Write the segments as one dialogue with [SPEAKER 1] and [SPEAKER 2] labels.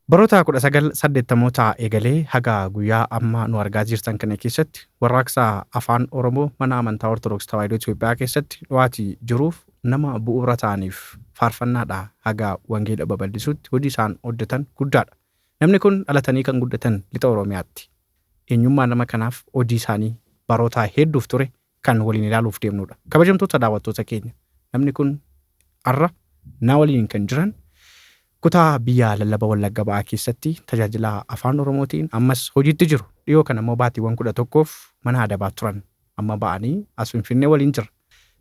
[SPEAKER 1] Baroota 1980 eegalee haga guyyaa amma nu argaa jirtan kana keessatti warraaqsa afaan Oromoo mana amantaa Ortodoksii Tawaahidoo Itoophiyaa keessatti dhiyaatii jiruuf nama bu'uura ta'aniif faarfannaadha haga wangeela babal'isuutti hojii isaan hojjetan guddaadha. Namni kun dhalatanii kan guddatan lixa Oromiyaatti. Eenyummaa nama kanaaf hojii isaanii baroota hedduuf ture kan waliin ilaaluuf deemnudha. Kabajamtoota daawwattoota keenya namni kun har'a na waliin kan jiran kutaa biyya lallaba Wallagga Ba'aa keessatti tajaajila afaan Oromootiin ammas hojiitti jiru. Dhiyoo kana immoo baatiiwwan 11f mana adabaa turan. Amma ba'anii as Finfinnee waliin jira.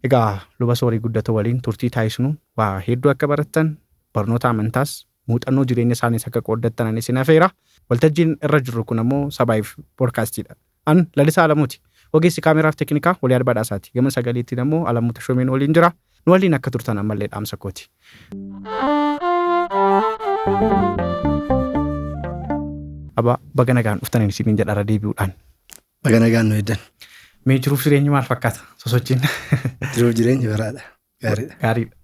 [SPEAKER 1] Egaa luba Soorii Guddatoo waliin turtii taasisnu waa hedduu akka barattan barnoota amantaas muuxannoo jireenya isaaniis akka qooddattan isin affeera. Waltajjiin irra jirru kun immoo Sabaayif Poodkaastiidha. An Lalisaa Alamuuti. Ogeessi kaameraaf teeknikaa Waliyaad Badhaasaati. Gama sagaleettiin immoo Alamuu Tashoomiin waliin jira. Nu waliin akka turtan ammallee dhaamsa kooti. Aba baga nagaan dhuftaniin isiniin jedha deebi'uudhaan.
[SPEAKER 2] Baga nagaan nu eddan.
[SPEAKER 1] Mee jiruuf jireenyi maal fakkaata sosochiin?
[SPEAKER 2] Jiruuf jireenyi baraadha. Gaariidha.
[SPEAKER 1] Gaariidha.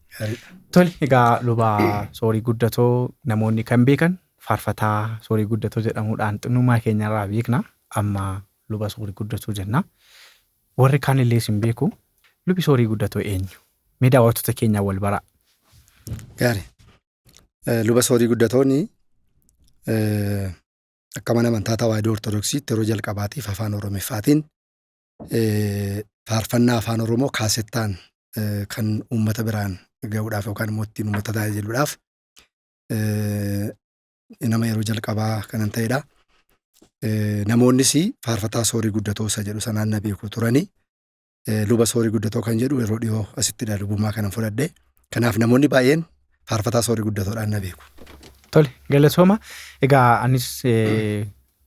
[SPEAKER 1] Tole egaa luba Soorii Guddatoo namoonni kan beekan faarfataa Soorii Guddatoo jedhamuudhaan xinnummaa keenyarraa beekna. Amma luba Soorii Guddatoo jenna. Warri kaan illee isin beeku. Lubi Soorii Guddatoo eenyu? Mee daawwattoota keenyaa wal baraa.
[SPEAKER 2] Gaarii. Luba Soorii Guddatooni akka mana amantaa Tawaahidoo Ortodoksiitti yeroo jalqabaatiif afaan Oromeeffaatiin faarfannaa afaan Oromoo kaasettaan kan uummata biraan ga'uudhaaf yookaan immoo ittiin uummata tajaajiluudhaaf nama yeroo jalqabaa kanan ta'edha. Namoonnis faarfataa Soorii Guddatoo isa jedhu sanaan na beeku turani. Luba Soorii Guddatoo kan jedhu yeroo dhiyoo asittidha lubummaa kanan fudhadhe. Kanaaf namoonni baay'een faarfataa Soorii Guddatoodhaan na beeku.
[SPEAKER 1] Tole galatooma. Egaa anis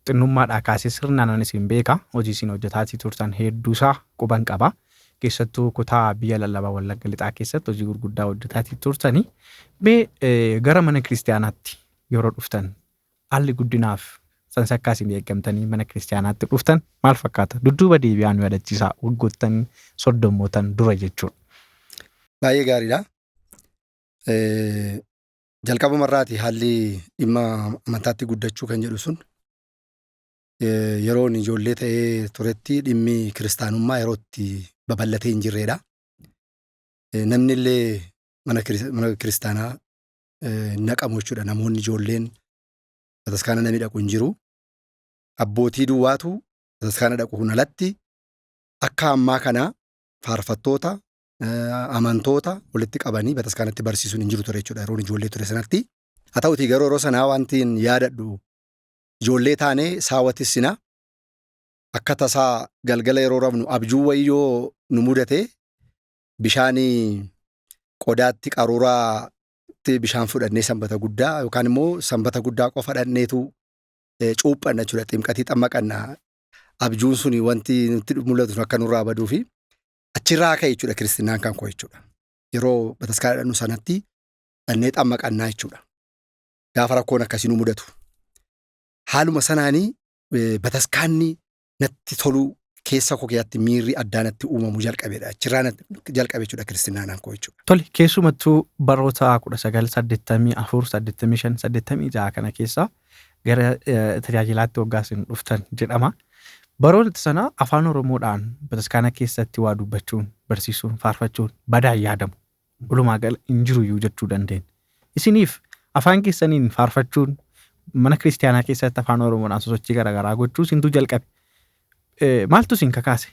[SPEAKER 1] xinnummaadhaa kaasee sirnaan anis hin beeka. Hojii isin hojjetaatii turtan hedduusaa quban qaba. Keessattuu kutaa biyya lallabaa Wallagga Lixaa keessatti hojii gurguddaa hojjetaatii turtanii. Mee gara mana kiristaanaatti yeroo dhuftan haalli guddinaaf sansakkaa isin eeggamtanii mana kiristaanaatti dhuftan maal fakkaata? Dudduuba deebi'aa nu yaadachiisaa waggoottan soddommootan dura jechuudha.
[SPEAKER 2] Baay'ee gaariidha. Jalqabumarraati haalli dhimma amantaatti guddachuu kan jedhu sun yeroon ijoollee ta'ee turetti dhimmi kiristaanummaa yerootti babal'atee hin jirredha. Namni illee mana kiristaanaa naqamu jechuudha. Namoonni ijoolleen bataskaana namni dhaqu hin jiru. Abbootii duwwaatu bataskaana dhaqu kun alatti akka ammaa kana faarfattoota amantoota walitti qabanii bataskaanatti barsiisuun hin jiru ture jechuudha yeroo ijoollee ture sanatti. Haa ta'utii garuu yeroo sanaa wanti yaadadhu ijoollee taanee saawwatissina akka tasaa galgala yeroo rafnu abjuu wayyoo nu mudate bishaanii qodaatti qaruuraatti bishaan fudhannee sanbata guddaa yookaan immoo sanbata guddaa qofa dhadneetu cuuphanna jechuudha. Ximqatii xammaqanna abjuun suni wanti nutti mul'atu akka nurraa baduufi achirraa ka'e jechuudha kiristinnaan kan koo jechuudha. Yeroo bataskaana dhaqnu sanatti dhannee xammaqannaa jechuudha. Gaafa rakkoon akkasii nu mudatu. Haaluma sanaanii bataskaanni natti tolu keessa koo keessatti miirri addaa natti uumamu jalqabeedha. Achirraa jalqabe jechuudha kiristinnaan koo jechuudha.
[SPEAKER 1] Tole keessumattuu baroota 1984, 85, 86 kana keessa gara tajaajilaatti hoggaasin dhuftan jedhama. Baroota sana afaan Oromoodhaan bataskaana keessatti waa dubbachuun, barsiisuun, faarfachuun badaan yaadamu. Walumaa gala hin jiruyyuu jechuu dandeenya. Isiniif afaan keessaniin faarfachuun mana kiristaanaa keessatti afaan Oromoodhaan sosochii garaagaraa gochuu isintu jalqabe. Maaltu isin kakaase?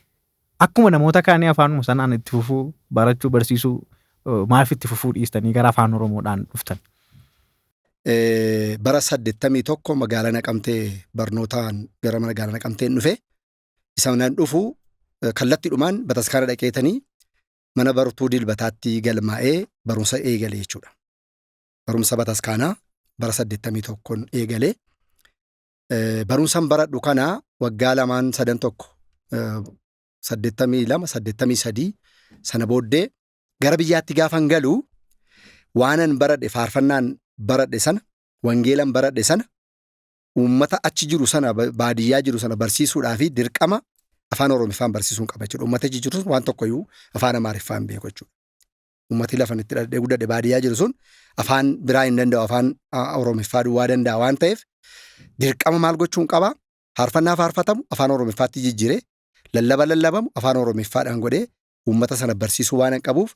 [SPEAKER 1] Akkuma namoota kaanii afaanuma sanaan itti fufuu, barachuu, barsiisuu maaf itti fufuu dhiistanii gara afaan Oromoodhaan dhuftan?
[SPEAKER 2] Bara 81 magaalaa Naqamtee barnootaan gara magaalaa Naqamteen dhufe. Isa nan dhufu kallattiidhumaan bataskaana dhaqeetanii mana bartuu dilbataatti galmaa'ee barumsa eegale jechuudha. Barumsa bataskaanaa bara 81 eegale. Barumsan baradhu kana waggaa 2-3 82 83 sana booddee gara biyyaatti gaafan galu waanan baradhe faarfannaan baradhe sana wangeelan baradhe sana uummata achi jiru sana baadiyyaa jiru sana barsiisuudhaa fi dirqama afaan Oromiffaan barsiisuun qaba jechuudha. Uummata achi jiru sun waan tokkoyyuu afaan Amaariffaan beeku jechuudha. Uummati lafan itti dhadhee guddadhe baadiyyaa jiru sun afaan biraa hin danda'u afaan Oromiffaa duwwaa danda'a waan ta'eef dirqama maal gochuun qaba? Faarfannaa faarfatamu afaan Oromiffaatti jijjiiree lallabamu afaan Oromiffaadhaan godhee uummata sana barsiisuu waan hin qabuuf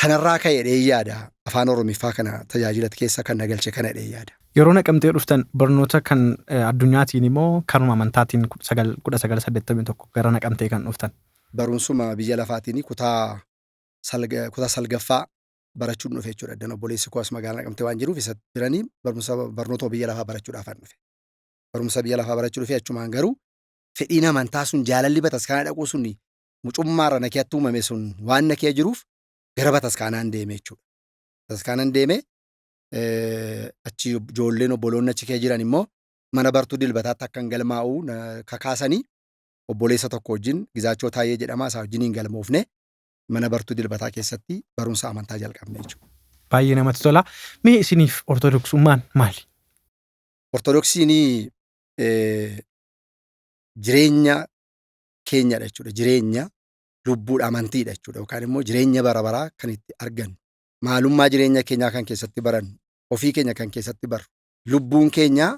[SPEAKER 2] sanarraa ka'ee yaada afaan Oromiffaa kana tajaajila keessa kan nagalche kana yaada.
[SPEAKER 1] Yeroo Naqamtee dhuftan barnoota kan addunyaatiin immoo kanuma amantaatiin 1981 gara Naqamtee kan dhuftan.
[SPEAKER 2] Barumsuma biyya lafaatiin kutaa salgaffaa barachuun dhufe jechuudha. Iddoo obboleessi koo as magaalaa Naqamtee waan jiruuf isa biranii barnoota biyya lafaa barachuudhaaf dhufe. Barumsa biyya lafaa barachuu dhufe achumaan garuu fedhiin amantaa sun jaalalli bataskaana dhaquu sun mucummaarra nakeetti uumame sun waan nakee jiruuf gara bataskaanaan deeme jechuudha. Bataskaanaan deeme achi ijoolleen obboloonni achi kee jiran immoo mana bartuu dilbataatti akka hin galmaa'u kakaasanii obboleessa tokko wajjin Gizaachoo Taayee jedhama isaa wajjin hin galmoofne mana bartuu dilbataa keessatti barumsa amantaa jalqabne jechuudha.
[SPEAKER 1] Baay'ee namatti tola. Mee isiniif ortodoksummaan maali?
[SPEAKER 2] Ortodoksiin jireenya keenyadha jechuudha. Jireenya lubbuudha amantiidha jechuudha. Yookaan immoo jireenya bara baraa kan itti argannu. Maalummaa jireenya keenyaa kan keessatti barannu. Ofii keenya kan keessatti barru. Lubbuun keenyaa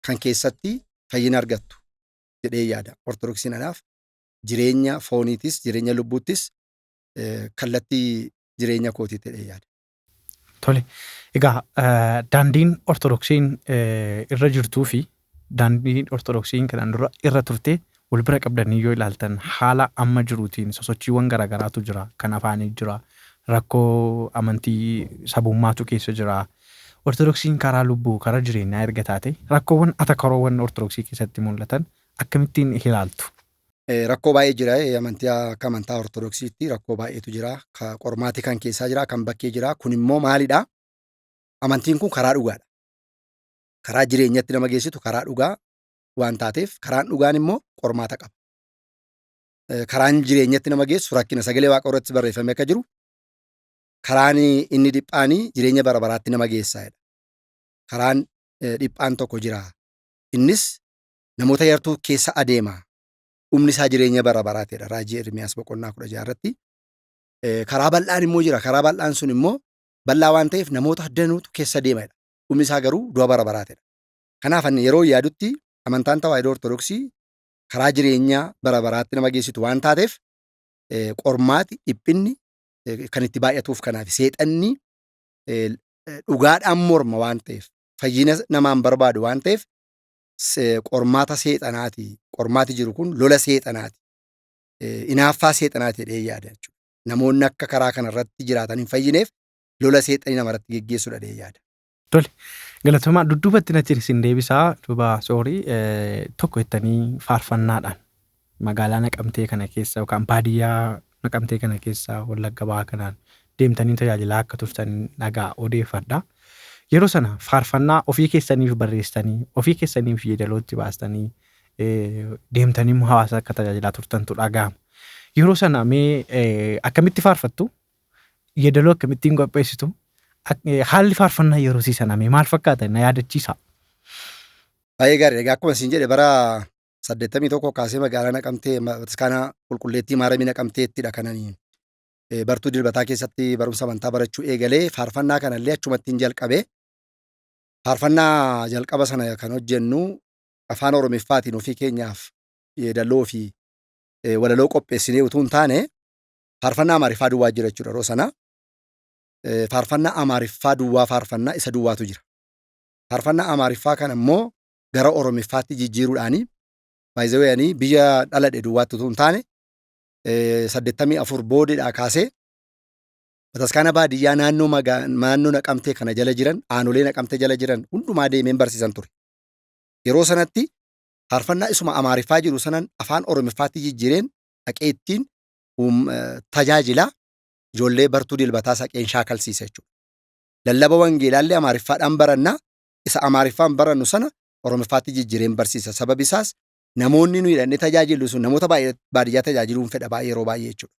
[SPEAKER 2] kan keessatti fayyina argattu jedhee yaada. Ortodoksiin anaaf jireenya fooniitis jireenya lubbuuttis kallattii jireenya kootii jedhee yaada.
[SPEAKER 1] Tole. Egaa daandiin ortodoksiin irra jirtuu fi daandiin ortodoksiin kanaan dura irra turte wal bira qabdanii yoo ilaaltan haala amma jiruutiin sosochiiwwan garaagaraatu jira. Kan afaanii jira. Rakkoo amantii sabummaatu keessa jira. Ortodoksiin karaa lubbuu karaa jireenyaa erga taate rakkoowwan atakaroowwan ortodoksii keessatti mul'atan akkamittiin ilaaltu?
[SPEAKER 2] Rakkoo baay'ee jira. Akka amantaa ortodoksiitti rakkoo baay'eetu jira. Qormaati kan keessaa jira. Kan bakkee jira. Kun immoo maalidha? Amantiin kun karaa dhugaadha. Karaa jireenyatti nama geessitu karaa dhugaa waan taateef karaan dhugaan immoo qormaata qaba. Karaan jireenyatti nama geessu rakkina sagalee waaqa irratti barreeffamee akka jiru karaan inni dhiphaanii jireenya bara baraatti nama geessaadha. Karaan dhiphaan tokko jira. Innis namoota yartuu keessa adeema. Dhumni isaa jireenya bara baraatidha. Raajii Ermiyaas boqonnaa 16 irratti. Karaa bal'aan immoo jira. Karaa bal'aan sun immoo bal'aa waan ta'eef namoota danuutu keessa deemadha. Dhumni isaa garuu du'a bara baraatidha. Kanaaf yeroo yaadutti amantaan tawaahidoo ortodoksii karaa jireenyaa bara baraatti nama geessitu waan taateef qormaati dhiphinni kan itti baay'atuuf kanaaf seexanni dhugaadhaan morma waan ta'eef fayyina namaan barbaadu waan ta'eef qormaata seexanaati. Qormaati jiru kun lola seexanaati. Inaaffaa seexanaati jedhee yaada jechuudha. Namoonni akka karaa kanarratti jiraatan hin fayyineef lola seexanii namarratti geggeessuudha jedhee yaada.
[SPEAKER 1] Tole. Galatooma dudduubatti na isin deebisaa duuba soorii tokko jettanii faarfannaadhaan magaalaa Naqamtee kana keessa yookaan baadiyyaa Naqamtee kana keessa Wallagga Bahaa kanaan deemtanii tajaajilaa akka turtan nagaa odeeffadha. Yeroo sana faarfannaa ofii keessaniif barreessanii ofii keessaniif yeedalootti baastanii deemtanii hawaasa akka tajaajilaa turtantu dhaga'ama. Yeroo sana mee akkamitti faarfattu? Yeedaloo akkamittiin qopheessitu? Haalli faarfannaa yeroo sana maal fakkaata na yaadachiisa?
[SPEAKER 2] Baay'ee gaarii. Egaa akkuma isin jedhe bara 81 kaasee magaalaa Naqamtee bataskaana qulqulleettii maaramii Naqamteettidha kananii bartuu dilbataa keessatti barumsa amantaa barachuu eegalee faarfannaa kanallee achumattiin jalqabee faarfannaa jalqaba sana kan hojjennu afaan Oromiffaatiin ofii keenyaaf yeedaloo fi walaloo qopheessinee utuu hin taane faarfannaa Amaariffaa duwwaa jira jechuudha yeroo sana. Faarfannaa Amaariffaa duwwaa faarfannaa isa duwwaatu jira. Faarfannaa Amaariffaa kana immoo gara Oromiffaatti jijjiiruudhaanii baay'ee biyya dhaladhe duwwaatti utuu hin taane 84 boodedhaa kaasee bataskaana baadiyyaa naannoo Naqamtee kana jala jiran aanolee Naqamtee jala jiran hundumaa deemeen barsiisan ture. Yeroo sanatti faarfannaa isuma Amaariffaa jiru sanan afaan Oromiffaatti jijjiireen dhaqee ittiin tajaajila ijoollee bartuu dilbataa saqeen shaakalsiisa jechuudha. Lallaba wangeelaallee Amaariffaadhaan barannaa isa Amaariffaan barannu sana Oromiffaatti jijjiireen barsiisa. Sababi isaas namoonni nuyi hidhannee tajaajilu sun namoota baadiyyaa tajaajiluun fedha baay'ee yeroo baay'ee jechuudha.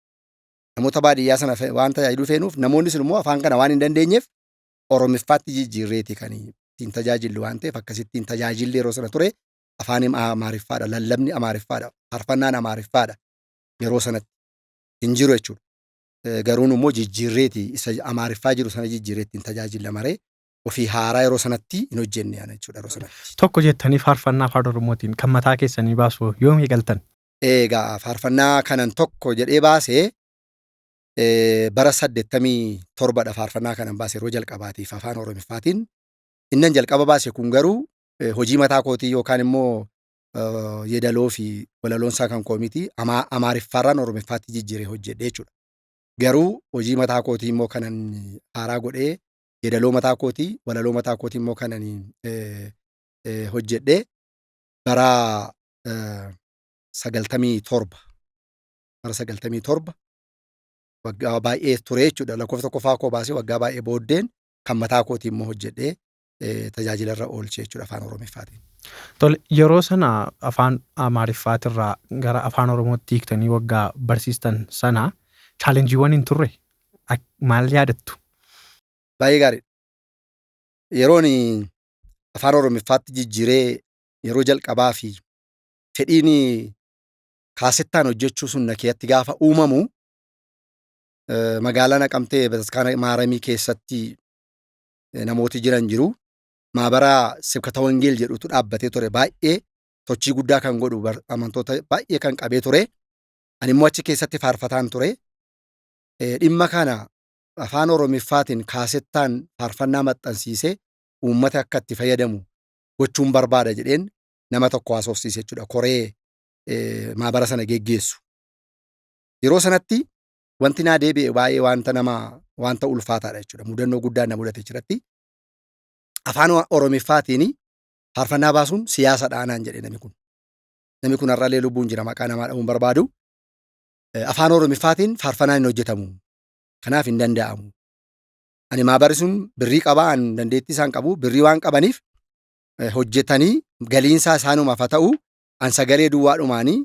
[SPEAKER 2] Namoota baadiyyaa sana waan tajaajiluu feenuuf namoonni sun immoo afaan kana waan hin dandeenyeef Oromiffaatti jijjiirreeti kan ittiin tajaajillu waan ta'eef akkasittiin tajaajilli yeroo sana ture afaan Amaariffaadha. Lallabni Amaariffaadha. Faarfannaan Amaariffaadha. Yeroo sanatti hin jiru jechuudha. Garuun immoo jijjiirreeti isa Amaariffaa jiru sana jijjiirreettiin tajaajilla maree ofii haaraa yeroo sanatti hin hojjenne jechuudha yeroo sanatti.
[SPEAKER 1] Tokko jettanii faarfannaa afaan Oromootiin kan mataa keessanii baasu yoom eegaltan?
[SPEAKER 2] Egaa faarfannaa kanan tokko jedhee baasee bara 87dha faarfannaa kanan baase yeroo jalqabaatiif afaan Oromiffaatiin. Innan jalqaba baase kun garuu hojii mataa kootii yookaan immoo yeedaloo fi walaloonsaa kan koomitii Amaariffaarraan Oromiffaatti jijjiiree hojjedhe jechuudha. Garuu hojii mataa kootii immoo kanan haaraa godhee yeedaloo mataa kootii walaloo mataa kootii immoo kanan hojjedhe bara 97 waggaa baay'ee ture jechuudha. Lakkoofsa tokkoffaa koo baasee waggaa baay'ee booddeen kan mataa kootii immoo hojjedhee tajaajilarra oolche jechuudha afaan Oromiffaatiin.
[SPEAKER 1] Tole yeroo sana afaan Amaariffaatirraa gara afaan Oromootti hiiktanii waggaa barsiistan sana chaalenjiiwwan hin turre maal yaadattu?
[SPEAKER 2] Baay'ee gaariidha. Yeroon afaan Oromiffaatti jijjiiree yeroo jalqabaa fi fedhiin kaasettaan hojjechuu sun na keessatti gaafa uumamu magaalaa Naqamtee Bataskaana Maaramii keessatti namooti jiran jiru. Maabaraa Sibkata Wangeel jedhutu dhaabbatee ture. Baay'ee sochii guddaa kan godhu amantoota baay'ee kan qabee ture. Ani immoo achi keessatti faarfataan ture. Dhimma kana afaan Oromiffaatiin kaasettaan faarfannaa maxxansiisee uummata akka itti fayyadamu gochuun barbaada jedheen nama tokko haasofsiise jechuudha. Koree maabara sana geggeessu. Yeroo sanatti wanti naa deebi'e baay'ee wanta ulfaataadha jechuudha. Mudannoo guddaan na mudate jiratti. Afaan Oromiffaatiin faarfannaa baasuun siyaasa dhaanaan jedhe namni kun. Namni kun har'allee lubbuun jira maqaa namaa dhabuun barbaadu. Afaan Oromiffaatiin faarfannaan hin hojjetamu. Kanaaf hin danda'amu. Ani maabarri sun birrii qabaa an dandeettii isaan qabu birrii waan qabaniif hojjetanii galiinsaa isaanumaaf haa ta'u an sagalee duwwaadhumaanii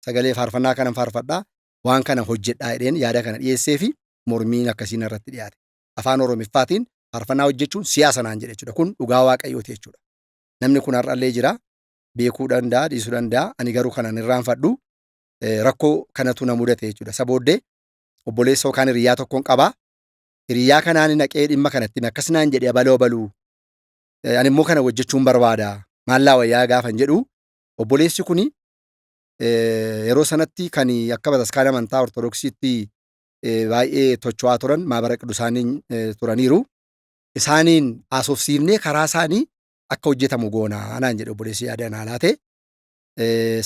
[SPEAKER 2] sagalee faarfannaa kanan faarfadhaa waan kana hojjedhaa jedheen yaada kana dhiyeessee fi mormiin akkasiin irratti dhiyaate. Afaan Oromiffaatiin faarfannaa hojjechuun siyaasa naan jedhe jechuudha. Kun dhugaa waaqayyooti jechuudha. Namni kun har'allee jira. Beekuu danda'a, dhiisuu danda'a. Ani garuu kanan irraanfadhu rakkoo kanatu na mudate jechuudha. Isa booddee obboleessa yookaan hiriyaa tokkoon qabaa. Hiriyaa kanaan naqee dhimma kanatti akkas naan jedhe abaluu. Ani immoo kana hojjechuun barbaada. Maallaa wayyaa gaafan jedhu obboleessi kuni yeroo sanatti kan akka Bataskaana amantaa Ortodoksiitti baay'ee tocho'aa turan maabara Qidusaaniin turaniiru. Isaaniin haasofsiifnee karaa isaanii akka hojjetamu goonaa naan jedhe obboleessi yaada naa laate.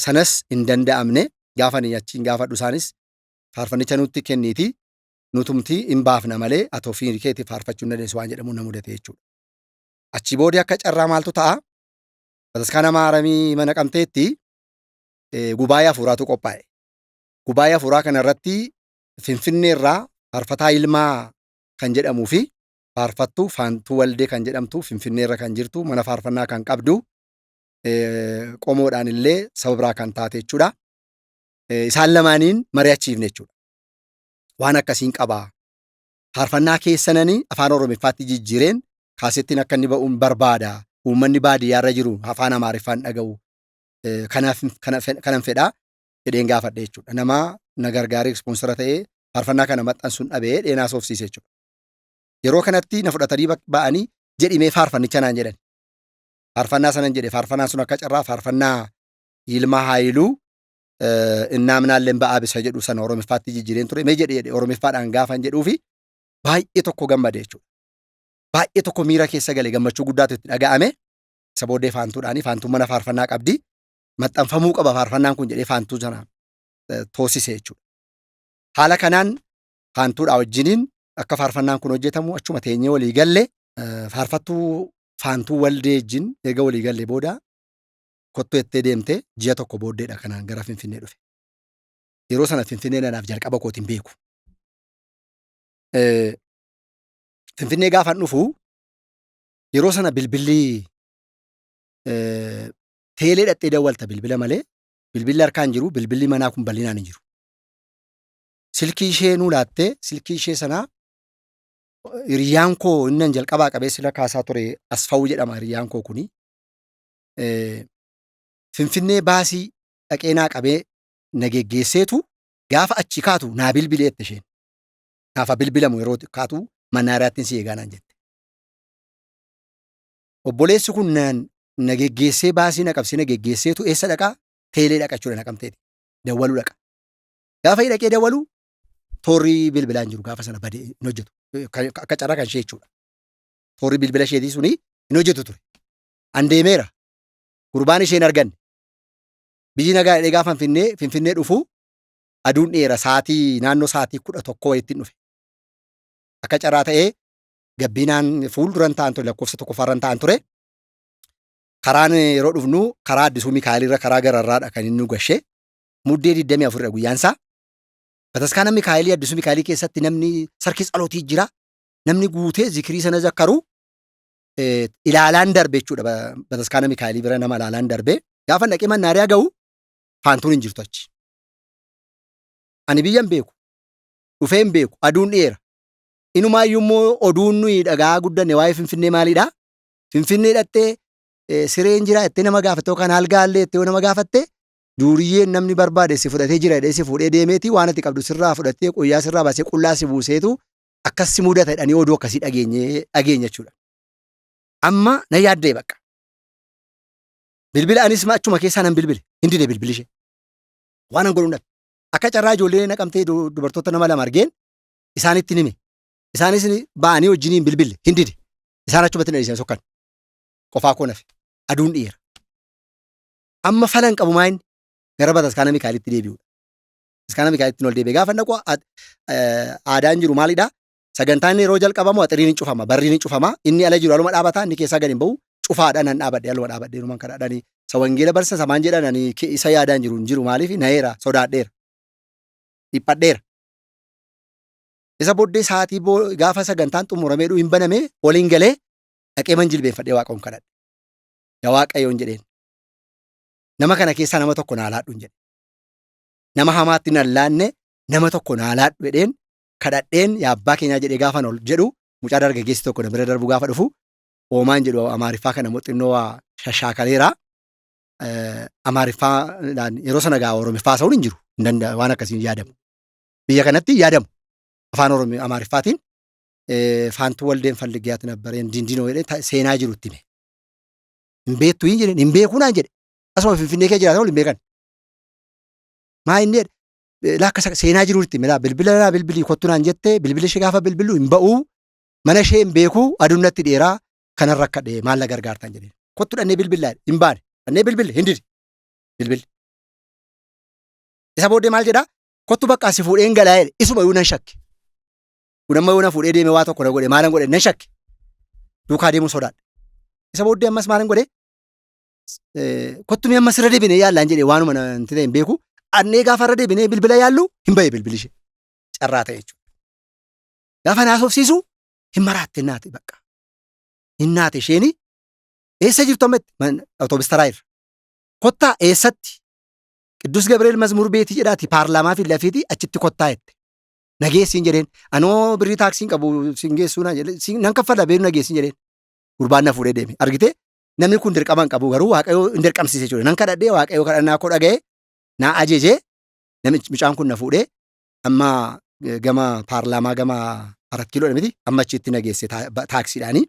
[SPEAKER 2] Sanas hin danda'amne gaafanii achiin gaafadhu isaanis faarfannicha nutti kenniiti nutumti hin baafna malee ati ofii keetii faarfachuu hin dandeessu waan jedhamu na mudate jechuudha. Achi booda akka carraa maaltu ta'a? Bataskaana Maaramii mana Naqamteetti gubaayee hafuuraatu qophaa'e. Gubaayee hafuuraa kana irratti Finfinneerraa faarfataa Ilmaa kan jedhamuu fi faarfattuu Faantuu Waldee kan jedhamtu Finfinneerra kan jirtu mana faarfannaa kan qabdu qomoodhaan illee saba biraa kan taate jechuudha. Isaan lamaaniin mari'achiifne jechuudha. Waan akkasiin qabaa. Faarfannaa keessananii afaan Oromiffaatti jijjiireen kaasettiin akka inni ba'uun barbaada. Uummanni baadiyyaarra jiru afaan Amaariffaan dhaga'u. Kanan fedhaa jedheen gaafadhe jechuudha. Nama na gargaaree ispoonsara ta'ee faarfannaa kana maxxansuun dhabee dheenaa soofsiise jechuudha. Yeroo kanatti na fudhatanii ba'anii jedhimee faarfannicha naan jedhan. Faarfannaa sanan jedhe faarfannaan sun akka carraa faarfannaa Yilmaa Haayiluu innaamnaalleen ba'aa bisa jedhu sana Oromiffaatti jijjiireen ture. Mee jedhe Oromiffaadhaan gaafan jedhuu fi baay'ee tokko gammade jechuudha. Baay'ee tokko miira keessa galee gammachuu guddaatu itti dhaga'ame. Isa booddee faantuudhaanii faantuun mana faarfannaa qabdi. Maxxanfamuu qaba faarfannaan kun jedhee faantuu sana toosise jechuudha. Haala kanaan faantuudhaa wajjiniin akka faarfannaan kun hojjetamu achuma teenyee walii galle faarfattuu Faantuu Waldee wajjin eega walii gallee booda kottu jettee deemte ji'a tokko booddeedha kanaan gara Finfinnee dhufe. Yeroo sana Finfinnee nanaaf jalqaba kootiin beeku. Finfinnee gaafan dhufu yeroo sana bilbilli teelee dhattee dawwalta bilbila malee bilbilli harkaan jiru bilbilli manaa kun bal'inaan hin jiru. Silkii ishee nuu laattee silkii ishee sanaa Hiriyyaan koo innan jalqabaa qabeessi la kaasaa ture Asfaw jedhama hiriyyaan koo kuni. Finfinnee baasii dhaqee naa qabee na geggeesseetu gaafa achi kaatu naa bilbileette isheen. Gaafa bilbilamu yeroo kaatu mannaariyaattiin si eegaa naan jette. Obboleessi kun na geggeessee baasii na qabsee na geggeesseetu eessa dhaqaa? Teelee dhaqa jechuudha naqamteeti. Dawwaluu dhaqa. Gaafa dhaqee dawwalu toorri bilbilaan jiru gaafa sana badee hin hojjetu. Akka carraa kan ishee jechuudha. Toorri bilbila isheetii suni hin hojjetu ture. An deemeera. Gurbaan isheen arganne. Biyyi nagaa dhaqee gaafa Finfinnee dhufu aduun dheera naannoo sa'aatii 11 wayittiin dhufe. Akka carraa ta'ee gabbinaan fuulduran ta'an ture lakkoofsa tokkoffaarran ta'an ture. Karaan yeroo dhufnu karaa Addisuu Mikaa'elirra karaa gararraadha kan inni nu gashee. Muddee 24 guyyaansaa. Bataskaana Mikaa'elii Addisuu Mikaa'elii keessatti namni sarkii tsalootii jira. Namni guutee zikirii sana zakkaru ilaalaan darbe jechuudha. Bataskaana Mikaa'elii bira nama ilaalaan darbe. Gaafa dhaqee mannaariyaa ga'u faantuun hin jirtu achi. Ani biyya hin beeku. Dhufee hin beeku. Aduun dheera. Inumaayyuu immoo oduun nuyi dhagaa guddanne waa'ee Finfinnee maalidhaa? Finfinnee dhattee sireen jira jettee nama gaafatte yookaan algaallee jettee nama gaafatte duuriyyeen namni barbaade si fudhatee jira jedhee si fuudhee deemeeti waan ati qabdu sirraa fudhattee qoyyaa sirraa baasee qullaa si buuseetu akkas si mudata jedhanii oduu akkasii dhageenya jechuudha. Amma na yaaddee bakka. Bilbila anis achuma keessaa nan bilbile. Hin dide bilbilishee. Waan an godhuun dhabe. Akka carraa ijoollee naqamtee dubartoota nama lama argeen isaanitti nime. Isaanis ba'anii wajjiniin bilbille. Hin dide. Isaan achumatti na dhiisan sokkan. Qofaa koo nafe. Aduun dheera. Amma falan qabu maayin gara bataskaana Mikaa'elitti deebi'uudha. Bataskaana Mikaa'elitti ol deebi'e. Gaafa naqu aadaan jiru maalidhaa? Sagantaan yeroo jalqabamu axiriin hin cufama. Barriin hin cufama. Inni ala jiru aluma dhaabataa inni keessaa gadi hin bahu. Cufaadhaan nan dhaabadhe aluma dhaabadhe numan kadhaadhaanii. Isa wangeela barsa samaan jedhananii isa yaadaan jiru maaliif na'eera sodaadheera. Dhiphadheera. Isa booddee sa'aatii gaafa sagantaan xumuramee hin banamee waliin galee dhaqee man jilbeenfadhee Waaqayyoon kadhadhe. Yaa Waaqayyoon jedheen. Nama kana keessaa nama tokko naa laadhu jedhe. Nama hamaatti nan laanne nama tokko naa laadhu jedheen kadhadheen yaa abbaa keenyaa jedhee gaafan ol jedhu mucaa dargaggeessi tokko na bira darbu gaafa dhufu oomaan jedhu Amaariffaa kana xinnoo shashaakaleera. Amaariffaadhaan yeroo sana gaa Oromiffaa sa'uun hin jiru. Waan akkasiin yaadamu. Biyya kanatti yaadamu. Afaan Amaariffaatiin faantuu waldeen falligiyaati nabbareen dindinoo jedhee seenaa jirutti hime. Hin beektu hin jedheen hin beekuu naan jedhe. Asuma Finfinnee kee jiraatan waliin beekan. Maa inni laakka seenaa jirutti hime bilbila bilbilii kottu naan jettee bilbila ishee gaafa bilbilu hin ba'uu mana ishee hin beekuu aduun natti dheeraa kanan rakkadhe maal na gargaartan jedheen. Kottu dhannee bilbilaa hin baane dhannee bilbille hin didi bilbilli. Isa booddee maal jedhaa kottu bakka si fuudheen galaa jedhe isuma yoo nan shakke. Kun amma yoo na fuudhee deeme waa tokko na godhe maalan godhe nan shakke. Duukaa deemuu sodaadhe. Isa booddee ammas maalan godhe kottu mi ammas irra deebinee yaallaan jedhee waanuma nanti ta'e hin beeku. Annee gaafa irra deebinee bilbila yaallu hin bahe bilbilishee. Carraa ta'e jechuudha. Gaafa naasofsiisu hin maraatte naate bakka. Hin naate isheeni eessa jirtu ammatti awutoobis taraa irra. Kottaa eessatti Qiddus Gabriel Mazmur beetii jedhaati paarlaamaa fi lafiitii achitti kottaa jette. Nageessiin jedheen anoo birrii taaksiin qabu siin geessuu nan kaffala beenu nageessiin jedheen. Gurbaan na fuudhee deeme argitee namni kun dirqama hin qabu garuu Waaqayyoo hin dirqamsiise jechuudha. Nan kadhadhee Waaqayyoo kadhannaa koo dhaga'ee naa ajajee mucaan kun na fuudhee amma gama paarlaamaa gama 4 kiiloo miti amma achitti nageesse taaksiidhaanii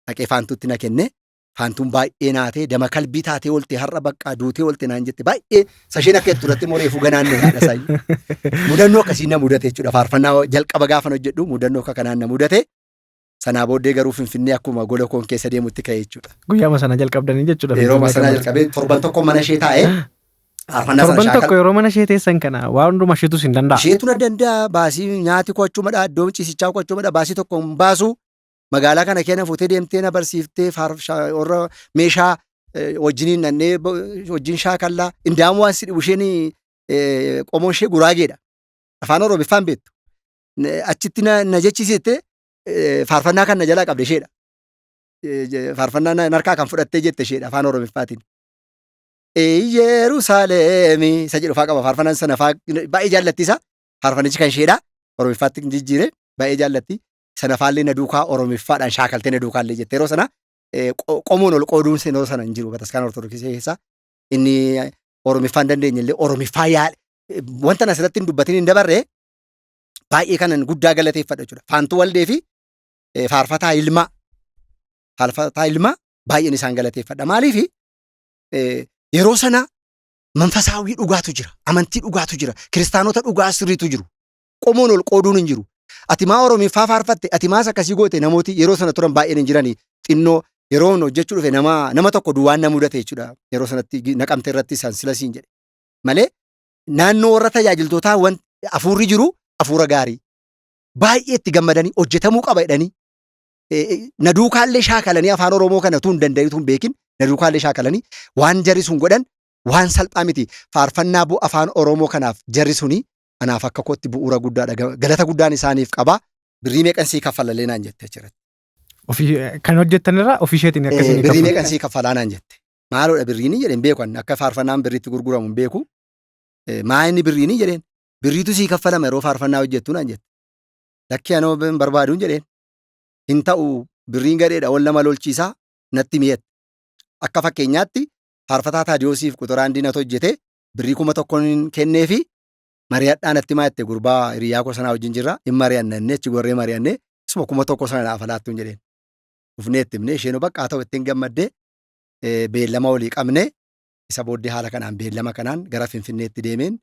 [SPEAKER 2] dhaqee faantuutti na kenne. Faantuun baay'ee naatee dama kalbii taatee oolte har'a bakka duutee oolte naan jette baay'ee sasheen akka turatti moreefu ganaan na haadha saayii. Mudannoo akkasii na mudate jechuudha. Faarfannaa jalqaba gaafan hojjedhu mudannoo akka kanaan na mudate. Sanaa booddee garuu Finfinnee akkuma gola koon keessa deemutti ka'e jechuudha.
[SPEAKER 1] Guyyaa sana jalqabdanii jechuudha.
[SPEAKER 2] Yeroo sana jalqabee torban tokko mana ishee taa'ee.
[SPEAKER 1] Torban tokko yeroo mana ishee teessan kana waa hunduma isheetus hin danda'a.
[SPEAKER 2] Isheetu na danda'a baasii nyaati kochumadha iddoon ciisichaa kochumadha baasii tokko hin baasu. Magaalaa kana keenya fuutee deemtee na barsiiftee warra meeshaa wajjiniin nannee wajjin shaakallaa indaamu waan si dhibu isheen qomoon ishee guraageedha. Afaan Oromiffaan beektu. Achitti na jechisiittee faarfannaa kan na jalaa qabde isheedha. Faarfannaa narkaa kan fudhattee jette isheedha afaan Oromiffaatiin. Yerusaalemi isa jedhu faa qaba faarfannaan sana faa baay'ee jaallatti isa. Faarfannichi kan isheedha. Oromiffaatti jijjiire baay'ee jaallatti. sana faallee na duukaa Oromiffaadhaan shaakaltee na duukaallee jette yeroo sana qomoon ol qooduun yeroo sana hin jiru bataskaana Ortodoksii keessa inni Oromiffaa hin dandeenye illee Oromiffaa wanta asirratti hin dubbatin hin dabarre baay'ee kanan guddaa galateeffadha jechuudha. Faantuu Waldee fi Faarfataa Ilmaa baay'een isaan galateeffadha. Maaliif yeroo sana manfasaawii dhugaatu jira, amantii dhugaatu jira, kiristaanota dhugaa sirriitu jiru. Qomoon ol qooduun hin jiru. Ati maa Oromiffaa faarfatte, ati maas akkasii goote namooti yeroo sana turan baay'een hin jiranii xinnoo yeroo hojjechuu dhufe nama tokko duwwaan na mudate jechuudha. Yeroo sanatti Naqamtee irratti isaan sila siin jedhe. Malee naannoo warra tajaajiltootaa wanti hafuurri jiru hafuura gaarii. Baay'ee itti gammadanii hojjetamuu qaba jedhanii na duukaallee shaakalanii afaan Oromoo kana utuu hin danda'u hin beekin na duukaallee shaakalanii waan jarri sun godhan waan salphaa miti. Faarfannaa afaan Oromoo kanaaf jarri suni anaaf akka kootti bu'uura guddaadha. Galata guddaan isaaniif qaba. Birrii meeqan sii kaffalalee naan jette achirratti.
[SPEAKER 1] Kan hojjettanirraa ofii isheetiin akkasiin
[SPEAKER 2] birrii meeqan sii kaffalaa naan jette. Maaloodha birriin jedheen beeku akka faarfannaan birriitti gurguramu hin beeku. Maa inni birriin jedheen birriitu sii kaffalama yeroo faarfannaa hojjettu naan jette. Lakkii anoo barbaaduun jedheen hin ta'u birriin gadheedha wal nama lolchiisaa natti mi'eetta. Akka fakkeenyaatti faarfataa Taadiyoosiif Quxuraan Diinat hojjete birrii 1,000 kenneefi mari'adhaan natti maa'ette gurbaa hiriyaa koo sanaa wajjin jirra hin mari'anne achi gorree mari'anne isuma 1,000 sana naaf laattuun jedheen. Dhufneetti himne isheen bakka haa ta'u ittiin gammaddee beellama walii qabne isa booddee haala kanaan beellama kanaan gara Finfinneetti deemeen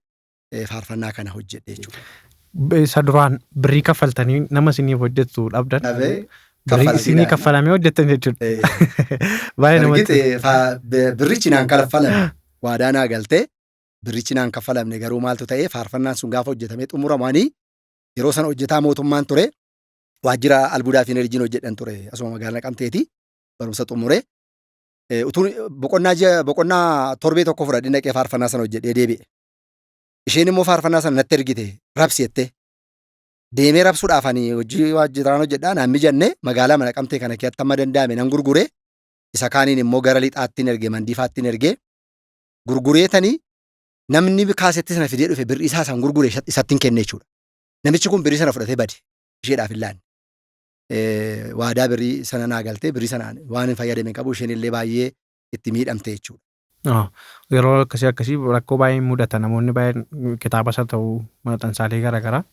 [SPEAKER 2] faarfannaa kana hojjedhe jechuudha.
[SPEAKER 1] Isa duraan birrii kaffaltanii nama isiniif hojjettu dhabdan. Birrii isinii kaffalamee hojjettan jechuudha. Baay'ee namatti.
[SPEAKER 2] Birrichi naan kaffalame waadaa naa galtee birrichi naan kaffalamne garuu maaltu ta'ee faarfannaan sun gaafa hojjetamee xumuramanii yeroo sana hojjetaa mootummaan ture waajjira albuudaa fi enerjiin hojjedhan ture asuma magaalaa Naqamteeti barumsa xumure. Boqonnaa torbee tokko fudhadhee dhaqee faarfannaa sana hojjedhee deebi'e. Isheen immoo faarfannaa sana natti ergite rabsi jettee deemee rabsuudhaaf ani hojii waajjiraan hojjedhaa naan mijanne magaalaa Naqamtee kana keessatti amma danda'ame nan gurgure isa kaaniin immoo gara lixaattiin erge mandiifaattiin erge gurgureetanii namni kaasetti sana fidee dhufe birrii isaa san gurgure isatti hin kenne jechuudha. Namichi kun birrii sana fudhatee bade isheedhaaf hin laanne. Waadaa birrii sana naa galtee birrii sanaan waan hin fayyadame qabu isheen illee baay'ee itti miidhamte jechuudha.
[SPEAKER 1] Yeroo akkasii rakkoo baay'ee mudata namoonni baay'een kitaabas haa ta'u maxxansaalee garaagaraa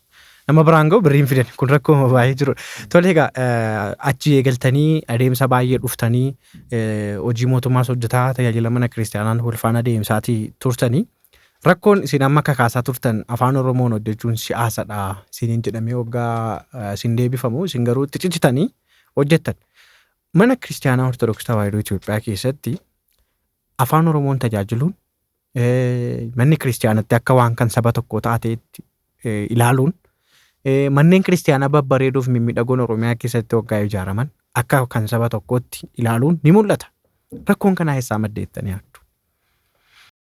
[SPEAKER 1] nama biraan ga'u birriin fidan kun rakkoo baay'ee jiru. Tole egaa achi eegaltanii adeemsa baay'ee dhuftanii hojii mootummaas hojjetaa tajaajila mana kiristaanaan wal faana deemsaatii turtanii rakkoon isin amma kakaasaa turtan afaan Oromoon hojjechuun siyaasadha isiniin jedhamee waggaa isin deebifamu isin garuu itti cichitanii hojjettan. Mana kiristaanaa Ortodoksii Tawaahidoo Itoophiyaa keessatti afaan Oromoon tajaajiluun manni kiristaanatti akka waan kan saba tokko taateetti ilaaluun manneen kiristaanaa babbareeduuf mimmiidhagoon Oromiyaa keessatti waggaa ijaaraman akka kan saba tokkootti ilaaluun ni mul'ata. Rakkoon kanaa eessaa maddeettanii yaaddu?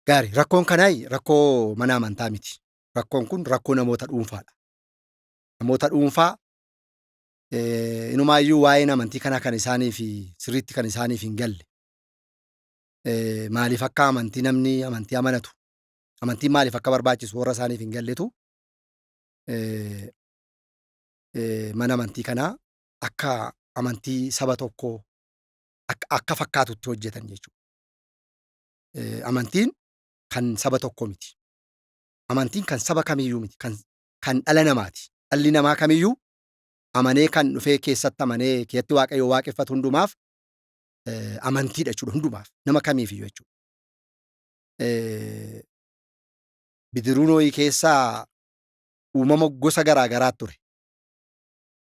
[SPEAKER 2] Gaarii rakkoon kanaa rakkoo mana amantaa miti. Rakkoon kun rakkoo namoota dhuunfaadha. Namoota dhuunfaa inumaayyuu waa'een amantii kanaa kan isaaniif sirriitti kan isaaniif hin galle. Maaliif akka amantii namni amantii amanatu amantiin maaliif akka barbaachisu warra isaaniif hin galletu mana amantii kanaa akka amantii saba tokkoo akka fakkaatutti hojjetan jechuudha. Amantiin kan saba tokko miti. Amantiin kan saba kamiyyuu miti. Kan dhala namaati. Dhalli namaa kamiyyuu amanee kan dhufee keessatti amanee keessatti waaqayyoo waaqeffatu hundumaaf amantiidha jechuudha hundumaaf nama kamiifiyyuu jechuudha. Bidiruunooyi keessaa uumama gosa garaa garaa ture.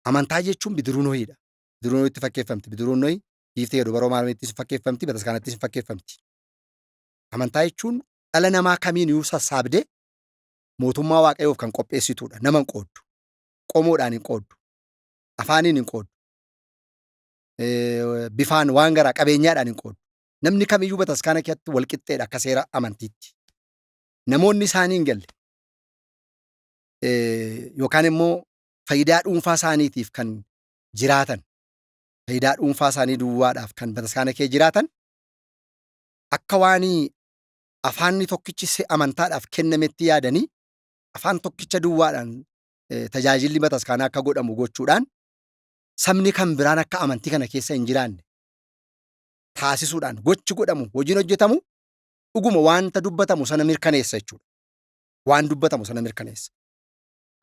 [SPEAKER 2] Amantaa jechuun bidiruunooyiidha. Bidiruunooyitti fakkeeffamti. Bidiruunooyi hiiftee dubaroo maalamittis fakkeeffamti bataskaanattis fakkeeffamti. Amantaa jechuun dhala namaa kamiiniyyuu sassaabdee mootummaa waaqayyoof kan qopheessituudha. Nama hin qooddu. Qomoodhaan hin qooddu. Afaaniin hin qooddu. Bifaan waan garaa qabeenyaadhaan hin qooddu. Namni kamiyyuu bataskaana keessatti wal qixxeedha akka seera amantiitti. Namoonni isaanii hin galle yookaan immoo faayidaa dhuunfaa isaaniitiif kan jiraatan faayidaa dhuunfaa isaanii duwwaadhaaf kan bataskaana kee jiraatan akka waanii afaanni tokkichi amantaadhaaf kennametti yaadanii afaan tokkicha duwwaadhaan tajaajilli bataskaanaa akka godhamu gochuudhaan sabni kan biraan akka amantii kana keessa hin jiraanne taasisuudhaan gochi godhamu, hojiin hojjetamu dhuguma wanta dubbatamu sana mirkaneessa jechuudha. Waan dubbatamu sana mirkaneessa.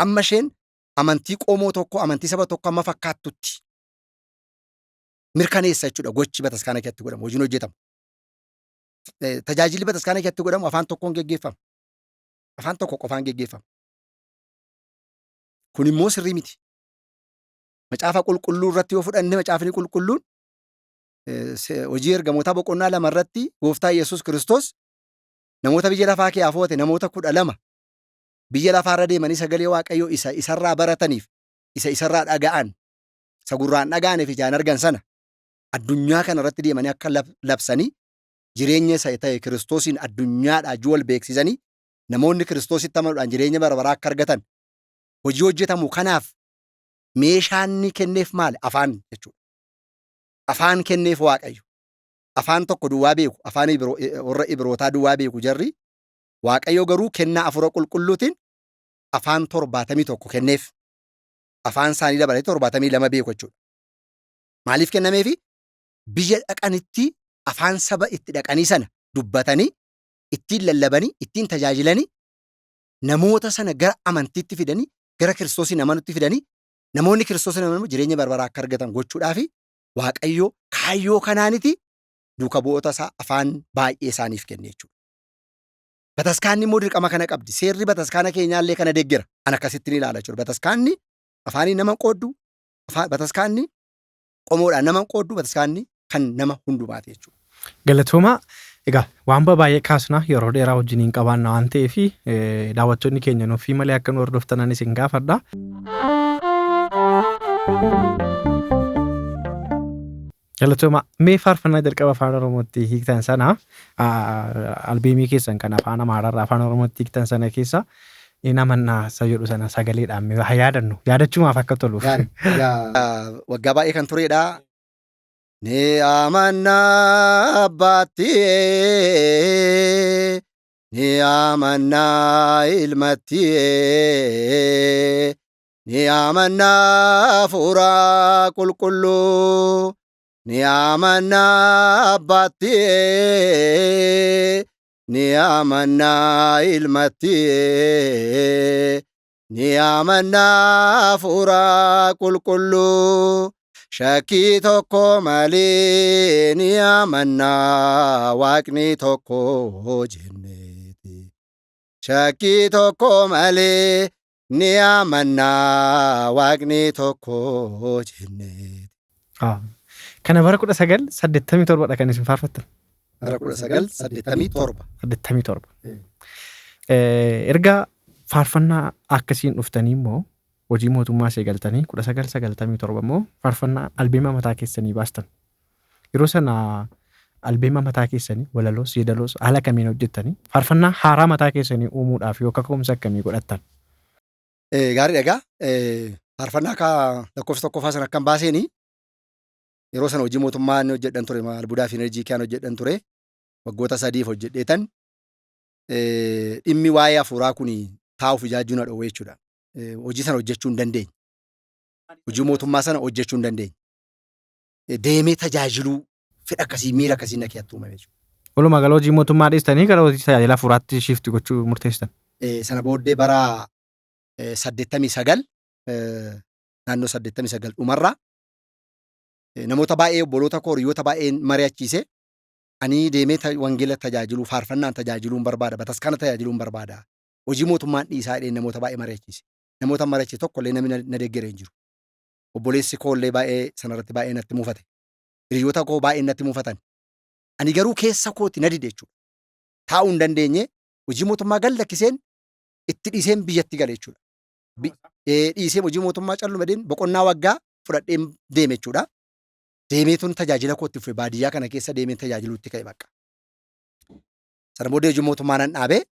[SPEAKER 2] Amma isheen amantii qomoo tokko, amantii saba tokko amma fakkaattutti mirkaneessa jechuudha gochi bataskaana keessatti godhamu, hojiin hojjetamu. Tajaajilli bataskaana keessatti godhamu afaan tokkoon geggeeffama. Afaan tokko qofaan geggeeffama. Kun immoo sirrii miti. Macaafa qulqulluu irratti yoo fudhanne macaafni qulqulluun hojii ergamootaa boqonnaa 2 irratti gooftaa Yesuus Kiristoos namoota biyya lafaa kee afoote namoota 12 biyya lafaa irra deemanii sagalee Waaqayyoo isarraa barataniif isarraa dhaga'an isa gurraan dhaga'aniif ijaan argan sana addunyaa kana irratti deemanii akka labsanii jireenya isa ta'e Kiristoosiin addunyaadhaa wal beeksisanii namoonni Kiristoositti amanuudhaan jireenya bara baraa akka argatan hojii hojjetamu kanaaf meeshaan ni kenneef maali? Afaan jechuudha. Afaan kenneef Waaqayyo. Afaan tokko duwwaa beeku, afaan warra Ibrootaa duwwaa beeku jarri. Waaqayyo garuu kennaa Hafuura Qulqulluutiin afaan 71 kenneef. Afaan isaanii dabalatee 72 beeku jechuudha. Maaliif kennameefi? Biyya dhaqanitti afaan saba itti dhaqanii sana dubbatanii, ittiin lallabanii, ittiin tajaajilanii, namoota sana gara amantiitti fidanii, gara Kiristoosiin amanutti fidanii, namoonni Kiristoosiin amanu jireenya bara baraa akka argatan gochuudhaafi Waaqayyo kaayyoo kanaaniti duuka bu'oota isaa afaan baay'ee isaaniif kenne jechuudha. Bataskaanni immoo dirqama kana qabdi. Seerri bataskaana keenyaallee kana deeggera. An akkasittiin ilaala jechuudha. Bataskaanni afaanii nama qooddu, bataskaanni qomoodhaan nama qooddu, bataskaanni kan nama hundumaati jechuudha.
[SPEAKER 1] Galatoomaa. Egaa waan baay'ee kaasna yeroo dheeraa wajjiniin qabaanna waan ta'eef daawwattoonni keenya nuufii malee akka nu hordoftanan isin gaafadha. Galatoomaa. Mee faarfannaa jalqaba afaan Oromootti hiiktan sana albeemii keessan kan afaan Amaaraarraa afaan Oromootti hiiktan sana keessa namannaa isa jedhu sana sagaleedhaan mee haa yaadannu. Yaadachumaaf akka toluuf.
[SPEAKER 2] Waggaa baay'ee kan turedha. Ni amanna abbaatti, ni amanna ilmatti, ni amanna Hafuura Qulqulluu, ni amanna abbaatti, ni amanna ilmatti, ni amanna Hafuura Qulqulluu. Shakkii tokko malee ni amanna Waaqni tokko jenneeti. Shakkii tokko malee ni amanna Waaqni tokko jenneeti.
[SPEAKER 1] Kana bara 1987 kan isin faarfattan.
[SPEAKER 2] Bara 1987.
[SPEAKER 1] 87. Erga faarfannaa akkasiin dhuftanii immoo hojii mootummaa seegaltanii 1997 immoo faarfannaa albeema mataa keessanii baastan. Yeroo sana albeema mataa keessanii walaloos yeedaloos haala kamiin hojjettanii faarfannaa haaraa mataa keessanii uumuudhaaf yoo kaka'umsa akkamii godhattan?
[SPEAKER 2] Gaariidha egaa faarfannaa akka lakkoofsa tokkoffaa sana akkan baaseenii yeroo sana hojii mootummaa inni hojjedhan ture albuudaa fi enerjii kiyaan hojjedhan ture waggoota 3 hojjedheetan dhimmi waa'ee hafuuraa kun taa'uuf ijaajjuu na dhowwee jechuudha. Hojii sana hojjechuu hin dandeenye. Hojii mootummaa sana hojjechuu hin dandeenye. Deemee tajaajiluu fedha akkasii miira akkasii na keessatti uumame jechuudha.
[SPEAKER 1] Walumaa gala hojii mootummaa dhiistanii gara hojii tajaajila hafuuraatti shifti gochuu murteessitan.
[SPEAKER 2] Sana booddee bara 89 naannoo 89 dhumarraa namoota baay'ee obboloota koo hiriyoota baay'een mari'achiise ani deemee wangeela tajaajiluu faarfannaan tajaajiluun barbaada bataskaana tajaajiluun barbaada. Hojii mootummaan dhiisaa jedhee namoota baay'ee mari'achiise. Namoota mari'achiise tokkollee namni na deeggaree hin jiru. Obboleessi koollee baay'ee sanarratti baay'ee natti muufate. Hiriyoota koo baay'ee natti muufatan. Ani garuu keessa kooti na dide jechuudha. Taa'uu hin dandeenye hojii mootummaa gallakkiseen itti dhiiseen biyyatti gale jechuudha. Dhiisee hojii mootummaa calluma deemu boqonnaa waggaa fudhadheen deeme jechuudha. Deemeetuun tajaajila kootti fufe baadiyyaa kana keessa deemeen tajaajiluutti ka'e bakka. Sana booddee hojii mootummaa nan dhaabee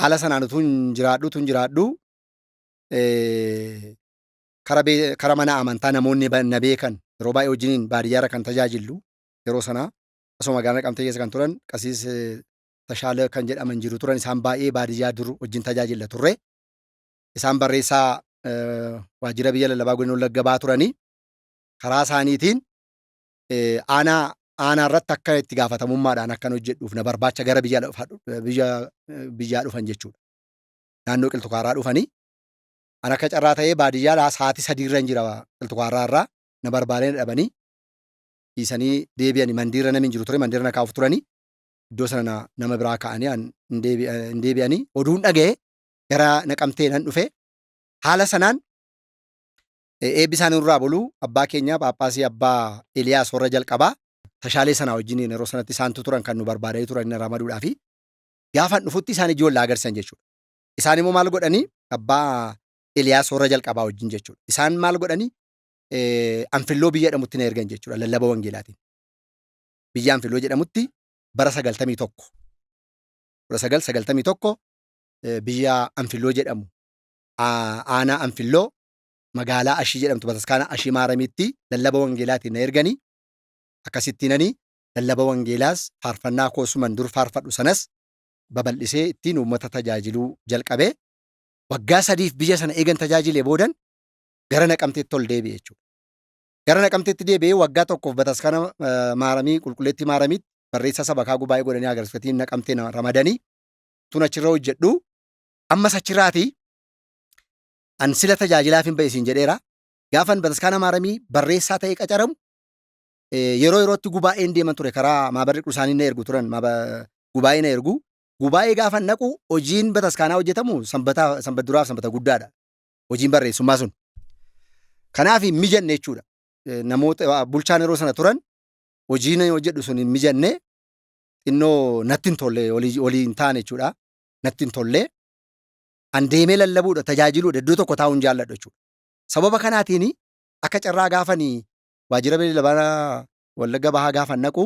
[SPEAKER 2] haala sanaan utuu hin jiraadhu kara mana amantaa namoonni na beekan yeroo baay'ee wajjiniin baadiyyaarra kan tajaajillu yeroo sana osoo magaalaa Naqamtee keessa kan turan qasiis Tashaala kan jedhaman jiru turan isaan baay'ee baadiyyaa dur wajjin tajaajilla turre isaan barreessaa waajjira biyya lallabaa godina Wallagga ba'aa turanii karaa isaaniitiin aanaa irratti akka itti gaafatamummaadhaan akkan hojjedhuuf na barbaacha gara biyyaa dhufan jechuudha. Naannoo Qilxukaaraa dhufanii an akka carraa ta'ee baadiyyaa sa'aatii 3 irra jira Qilxukaaraa irraa na barbaadanii dhabanii dhiisanii deebi'anii mandiirra namni hin jiru ture mandiirra na kaa'uuf turanii iddoo sana nama biraa ka'anii hin deebi'anii oduun dhaga'ee gara Naqamtee nan dhufe haala sanaan eebbi isaanii irraa buluu abbaa keenya Paappaasii abbaa Eliyaas warra jalqabaa tashaalee sana wajjin yeroo sanatti isaantu turan kan nu barbaadanii turan ramaduudhaa fi gaafan dhufutti isaan ijoollaa agarsiisan jechuudha. Isaan immoo maal godhanii abbaa Eliyaas warra jalqabaa wajjin jechuudha. Isaan maal godhanii Anfilloo biyya jedhamutti na ergan jechuudha lallaba wangeelaatiin. Biyya Anfilloo jedhamutti bara 1991 biyya Anfilloo jedhamu aanaa Anfilloo magaalaa Ashii jedhamtu bataskaana Ashii Maaramiitti lallaba wangeelaatiin na erganii akkasittiinanii lallaba wangeelaas faarfannaa koosuman dur faarfadhu sanas babal'isee ittiin uummata tajaajiluu jalqabee waggaa 3 biyya sana eegan tajaajilee boodan gara Naqamteetti ol deebi'e jechuudha. Gara Naqamteetti deebi'ee waggaa tokkoof bataskaana Maaramii qulqulleetti Maaramiitti barreessaa sabakaa gubaa'ee godhanii agarsiifatiin Naqamtee ramadanii tun achirra hojjedhu ammas achirraatii an sila tajaajilaaf hin ba'e siin jedheera. Gaafan bataskaana Maaramii barreessaa ta'ee qacaramu yeroo yerootti gubaa'een deeman ture karaa maabarri isaanii na ergu turan gubaa'ee na ergu. Gubaa'ee gaafan naqu hojiin bataskaanaa hojjetamu sanbata duraaf sanbata guddaadha. Hojiin barreessummaa sun. Kanaaf hin mijanne jechuudha. Namoota bulchaan yeroo sana turan hojiin hojjedhu sun hin mijanne xinnoo natti hin tolle walii hin taane jechuudha. Natti hin tolle. An deemee lallabuudha tajaajiluudha iddoo tokko taa'uun jaalladha jechuudha. Sababa kanaatiin akka carraa gaafanii waajjira beellabaana Wallagga Bahaa gaafan naqu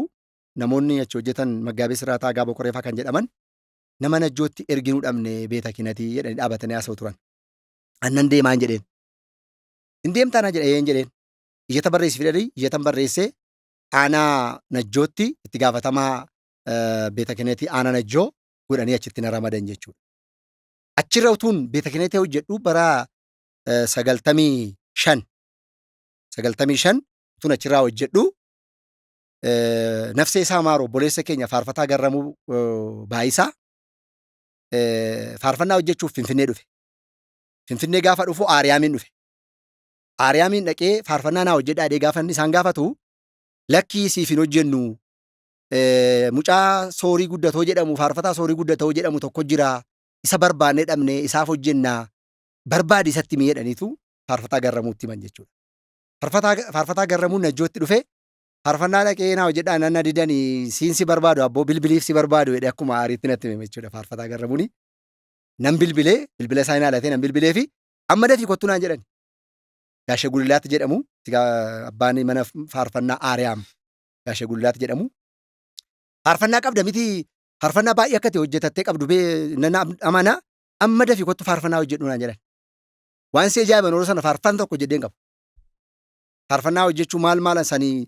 [SPEAKER 2] namoonni achi hojjetan Maggaabee Siraataa Gaaboo Qoreefaa kan jedhaman nama najjootti erginuu dhabne beeta kinatii jedhanii dhaabatanii haasa'u turan. Annan deemaan jedheen. Hin deemtaana jedheen jedheen. Iyyata barreessi fidanii iyyatan barreessee aanaa najjootti itti gaafatamaa beeta kinatii aanaa najjoo godhanii achitti na ramadan jechuudha. Achirra utuun beeta kinatii hojjedhu bara 95 tun achirraa hojjedhu nafsee isaa maaroo obboleessa keenya faarfataa Garramuu Baayisaa faarfannaa hojjechuuf Finfinnee dhufe. Finfinnee gaafa dhufu Aariyaamiin dhufe. Aariyaamiin dhaqee faarfannaa naa hojjedhaa jedhee gaafa inni isaan gaafatu lakkii siif hin hojjennu mucaa soorii guddatoo jedhamu faarfataa soorii guddatoo jedhamu tokko jira isa barbaannee dhabne isaaf hojjennaa barbaadi isatti miidhaniitu faarfataa Garramuutti himan jechuudha. Faarfataa Garramuun najjootti dhufe faarfannaa dhaqee naa hojjedhaa nanna didanii siin si barbaadu abboo bilbiliif si barbaadu jedhe akkuma aariitti natti hime jechuudha faarfataa Garramuuni. Nan bilbila isaa hin haalatee nan bilbilee fi amma dafii kottu naan jedhani. Gaashee Gullilaatti jedhamu abbaan mana faarfannaa Aariyaam Gaashee Gullilaatti jedhamu. Faarfannaa qabda miti faarfannaa baay'ee akka ta'e hojjetattee qabdu nan amana amma dafii kottu faarfannaa hojjedhu naan jedhan. Waan si ajaa'iban yeroo sana faarfannaa tokko jedheen qabu. Faarfannaa hojjechuu maal sanii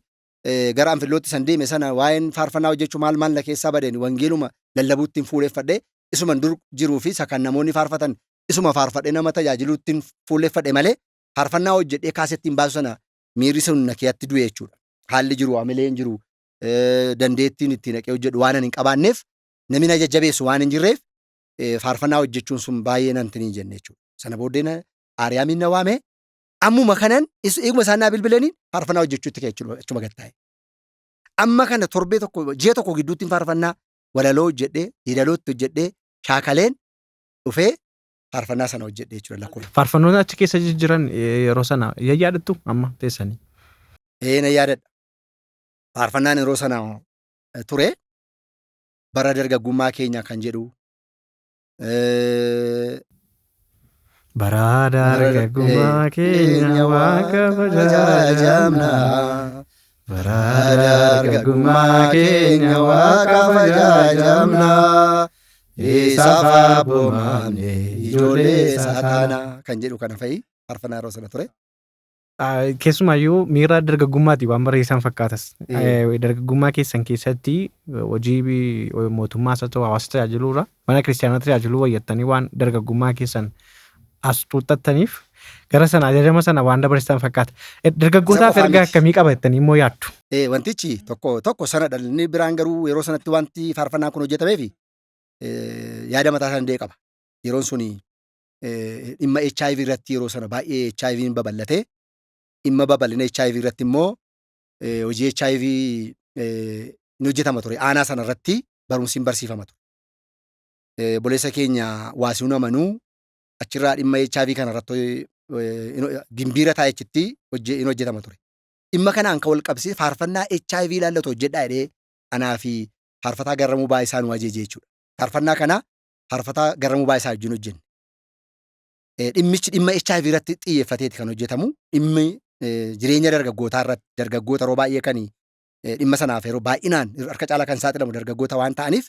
[SPEAKER 2] gara Anfillootti san deeme sana waa'een faarfannaa hojjechuu maal na keessaa badeen wangeeluma lallabuutti fuuleeffadhee isuman dur jiruu fi isa kan namoonni faarfatan isuma faarfadhee nama tajaajiluutti fuuleeffadhe malee faarfannaa hojjedhee kaasettiin baasu sana miirri sun na keessatti du'e jechuudha. Haalli jiru waamilee hin jiru dandeettiin ittiin dhaqee hojjedhu waan hin qabaanneef namni na jajjabeessu waan hin jirreef faarfannaa hojjechuun sun baay'ee nan tinii jenne jechuudha. Sana booddee Aariyaamiin na waame ammuma kanan eeguma isaan naa bilbilanii faarfannaa hojjechuutti ka'e achuma gattaa'e. Amma kana torbee tokko ji'a tokko gidduutti faarfannaa walaloo hojjedhee hidalootti hojjedhee shaakaleen dhufee faarfannaa sana hojjedhee jechuudha lakkoofsa.
[SPEAKER 1] Faarfannoonni achi keessa jiran yeroo sana yaadattu amma teessanii?
[SPEAKER 2] Na yaadadha. Faarfannaan yeroo sana ture bara dargaggummaa keenya kan jedhu.
[SPEAKER 1] Bara dargaggummaa keenya waaqa fajaajamna. Bara dargaggummaa keenya waaqa fajaajamna. Isaaf abboomamne ijoollee saataanaa kan jedhu kana fa'i faarfannaa yeroo sana ture. Keessumaayyuu miira dargaggummaati waan barreessan fakkaatas. Dargaggummaa keessan keessatti hojii mootummaa haa ta'u hawaasa tajaajiluurra mana kiristaanaa tajaajiluu wayyattanii waan dargaggummaa keessan as tuuttattaniif Gara sana ajajama sana waan dabarsitan fakkaata. Dargaggootaaf
[SPEAKER 2] qofaa
[SPEAKER 1] ergaa
[SPEAKER 2] miti.
[SPEAKER 1] akkamii qabattanii immoo yaaddu?
[SPEAKER 2] Wantichi tokko sanadha. Inni biraan garuu yeroo sanatti wanti faarfannaan kun hojjetameefi yaada mataa isaa danda'e qaba. Yeroon suni dhimma HIV irratti yeroo sana baay'ee HIV'n babal'atee dhimma babal'ina HIV irratti immoo hojii HIV ni hojjetama ture. Aanaa sana irratti barumsi hin barsiifama ture. Boleessa keenya waasiin amanuu achirraa dhimma HIV kana irratti gimbiira taa'echitti hin hojjetama ture. Dhimma kanaan kan wal qabsiise faarfannaa HIV ilaallatu hojjedhaa jedhee anaa fi faarfataa Garramuu Baay'isaa nu ajaje jechuudha. Faarfannaa kana faarfataa Garramuu Baay'isaa wajjin hojjenne. Dhimmichi dhimma HIV irratti xiyyeeffateeti kan hojjetamu. Dhimmi jireenya dargaggootaa irratti dargaggoota yeroo baay'ee kan dhimma sanaaf yeroo baay'inaan harka caalaa kan saaxilamu dargaggoota waan ta'aniif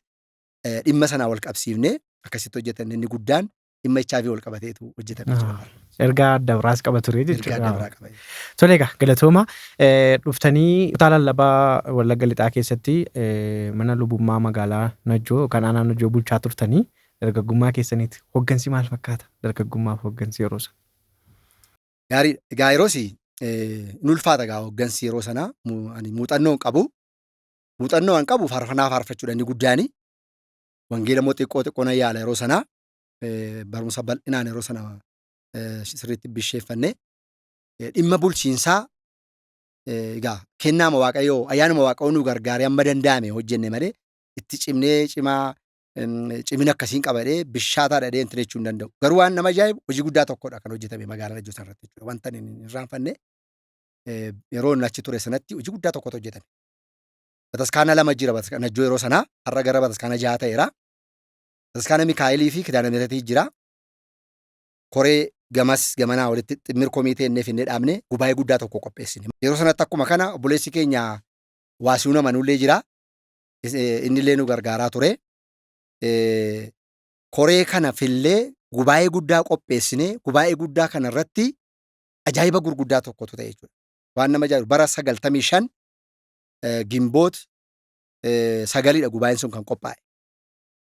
[SPEAKER 2] dhimma sanaa wal qabsiifnee akkasitti hojjetan inni guddaan dhimma HIV wal qabateetu hojjetame jechuudha.
[SPEAKER 1] Ergaa adda biraas qaba ture
[SPEAKER 2] Ergaa
[SPEAKER 1] jechuudha.
[SPEAKER 2] adda biraa qaba.
[SPEAKER 1] Tole egaa galatooma dhuftanii kutaa lallabaa Wallagga Lixaa keessatti mana lubummaa magaalaa Najjoo kan aanaa Najjoo bulchaa turtanii dargaggummaa keessaniiti. Hoggansi maal fakkaata? Dargaggummaaf hoggansi yeroo sana.
[SPEAKER 2] Gaariidha. Egaa yeroos ni ulfaata egaa hoggansi yeroo sanaa ani muuxannoo hin qabu. Muuxannoo hin qabu faarfannaa faarfachuudha inni guddaani. Wangeela immoo xiqqoo nan yaala yeroo sanaa. Barumsa bal'inaan yeroo sana sirriitti bisheeffannee dhimma bulchiinsaa egaa kennaama Waaqayyoo ayyaanuma Waaqayyoo nu gargaaree amma danda'ame hojjenne malee itti cimina akkasiin qabadhee bishaataa dhadhee hin jechuu hin danda'u. Garuu waan nama ajaa'ibu hojii guddaa tokkodha kan hojjetame magaalaa Najjoo sanarratti jechuudha. Wanta hin irraanfanne yeroo inni achi ture sanatti hojii guddaa tokkotu hojjetame. Bataskaana 2 jira Najjoo yeroo sanaa har'a gara bataskaana 6 ta'eera. Bataskaana Mikaa'elii fi Kidaana Miiratii jira. Koree gamanaa walitti ximmir komitee inni finnee dhaabne gubaa'ee guddaa tokko qopheessine. Yeroo sanatti akkuma kana obboleessi keenya waasiin amanullee jira. Inni illee nu gargaaraa ture. Koree kana fillee gubaa'ee guddaa qopheessine gubaa'ee guddaa kana irratti ajaa'iba gurguddaa tokkotu ta'e jechuudha. Waan nama ajaa'ibu bara 95 Gimboot 9dha gubaa'een sun kan qophaa'e.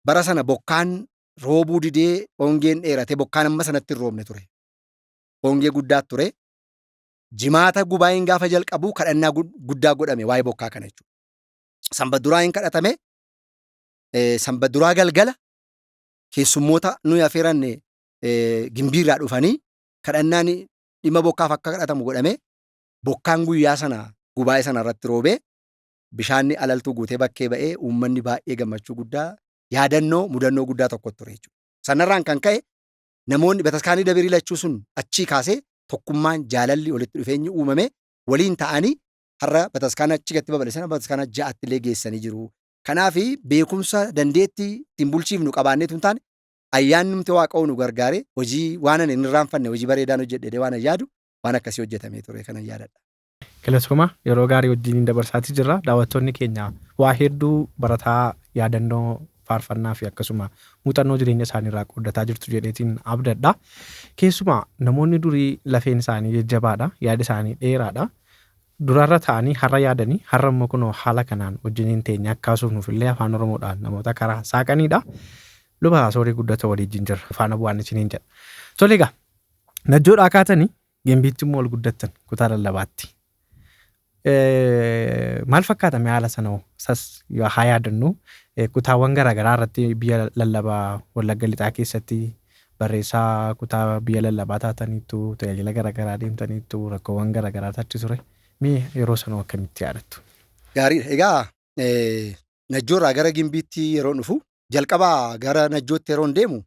[SPEAKER 2] Bara sana bokkaan roobuu didee hongeen dheerate bokkaan amma sanatti hin roobne ture. Hongee guddaa ture. Jimaata gubaa'een gaafa jalqabu kadhannaa guddaa godhame waa'ee bokkaa kana jechuudha. Sanbata duraa hin kadhatame. Sanbata duraa galgala keessummoota nuyi affeeranne gimbiirraa dhufanii kadhannaan dhimma bokkaaf akka kadhatamu godhame bokkaan guyyaa sana gubaa'ee sana irratti roobee bishaanni alaltuu guutee bakkee ba'ee uummanni baay'ee gammachuu guddaa yaadannoo mudannoo guddaa tokkotu ture jechuudha. Sanarraan kan ka'e namoonni bataskaanii dabirii lachuu sun achii kaasee tokkummaan jaalalli walitti dhufeenyi uumame waliin ta'anii har'a bataskaana achi gatti babal'isanii bataskaana 6tti illee geessanii jiru. Kanaaf beekumsa dandeettii ittiin bulchiifnu qabaanneetu hin taane ayyaanni nuti Waaqayyoo nu gargaare hojii waan ani hin irraanfanne hojii bareedaan hojjedhee waan yaadu waan akkasii hojjetamee ture kanan yaadadha.
[SPEAKER 1] Galatooma yeroo gaarii wajjin dabarsaatii jirra. Daawwattoonni keenya waa hedduu barataa yaadannoo faarfannaa fi akkasuma muuxannoo jireenya isaanii irraa qooddataa jirtu jedheetiin abdadha. Keessumaa namoonni durii lafeen isaanii jajjabaadha. Yaada isaanii dheeraadha. Durarra ta'anii har'a yaadanii har'a immoo kunoo haala kanaan wajjiniin teenya akkaasuuf nuufillee afaan Oromoodhaan namoota karaa saaqanidha. Luba Soorii Guddata waliin jirra. Faana bu'aan isiniin jedha. Tole egaa Najjoodhaa kaatanii Gimbiitti immoo ol guddattan kutaa lallabaatti. Maal fakkaata haala sanoo sas haa yaadannu kutaawwan garaagaraa irratti biyya lallabaa Wallagga Lixaa keessatti barreessaa kutaa biyya lallabaa taataniitu tajaajila garaagaraa deemtaniitu rakkoowwan garaagaraa tachi ture. Mee yeroo sanoo akkamitti yaadattu?
[SPEAKER 2] Gaariidha. Egaa Najjoorraa gara Gimbiitti yeroo dhufu jalqabaa gara Najjootti yeroo deemu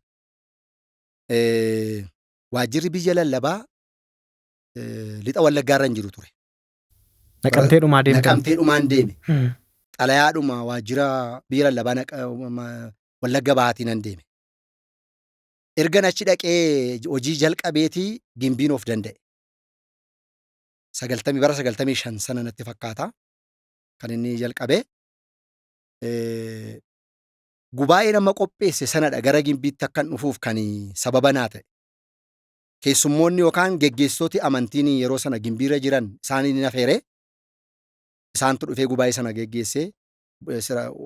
[SPEAKER 2] waajjirri biyya lallabaa lixa Wallaggaarra hin jiru ture.
[SPEAKER 1] Naqamteedhumaa deemte?
[SPEAKER 2] Naqamteedhumaan deeme. Xalayaadhuma waajjira biyya lallabaa Wallagga Bahaatiin nan deeme. Ergan achi dhaqee hojii jalqabeetii Gimbiin of danda'e. Bara 95 sana natti fakkaata kan inni jalqabe. Gubaa'ee nama qopheesse sanadha gara Gimbiitti akkan dhufuuf kan sababa naa ta'e. Keessummoonni yookaan geggeessitooti amantiin yeroo sana Gimbiirra jiran isaanii ni affeere. Isaantu dhufee gubaa'ee sana geggeessee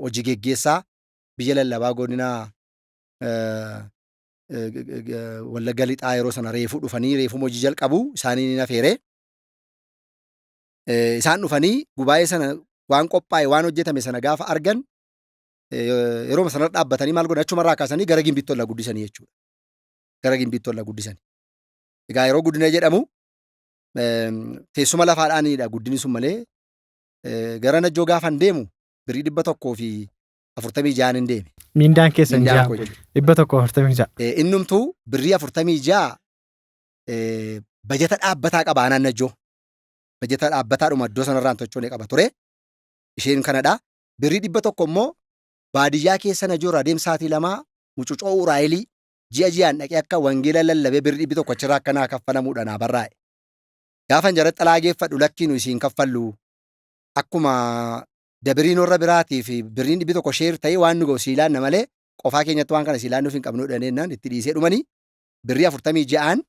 [SPEAKER 2] hojii geggeessaa biyya lallabaa godina Wallagga lixaa yeroo sana reefuu dhufanii reefuu hojii jalqabu isaanii ni nafeere. Isaan dhufanii gubaa'ee sana waan qophaa'e waan hojjetame sana gaafa argan yeroo sana dhaabbatanii maal godhan achumarraa kaasanii gara gimbiitti olla guddisanii jechuudha. Gara gimbiitti olla guddisanii. Egaa yeroo guddina jedhamu teessuma lafaadhaanidha guddini sun malee gara Najjoo gaafan deemu 146 hin deeme.
[SPEAKER 1] Mindaan keessan ja'a 146.
[SPEAKER 2] Innumtuu 46 bajeta dhaabbataa qaba aanaan Najjoo. Bajeta dhaabbataadhuma iddoo sanarraan tochoonee qaba ture. Isheen kanadha. 100 immoo baadiyyaa keessa Najjoorraa deemsaatii 2 mucucoo Uraayilii ji'aan dhaqee akka wangeela lallabee 100 achirraa akkanaa kaffalamuudha naa barraa'e. Gaafan jara xalaa geeffadhu lakkiinu isiin kaffallu akkuma dabiriin warra biraatii fi 100 sheer ta'ee waan nu ga'u siilaanna malee qofaa keenyatti waan kana siilaannuuf hin qabnu dhaneennan itti dhiisee dhumanii 46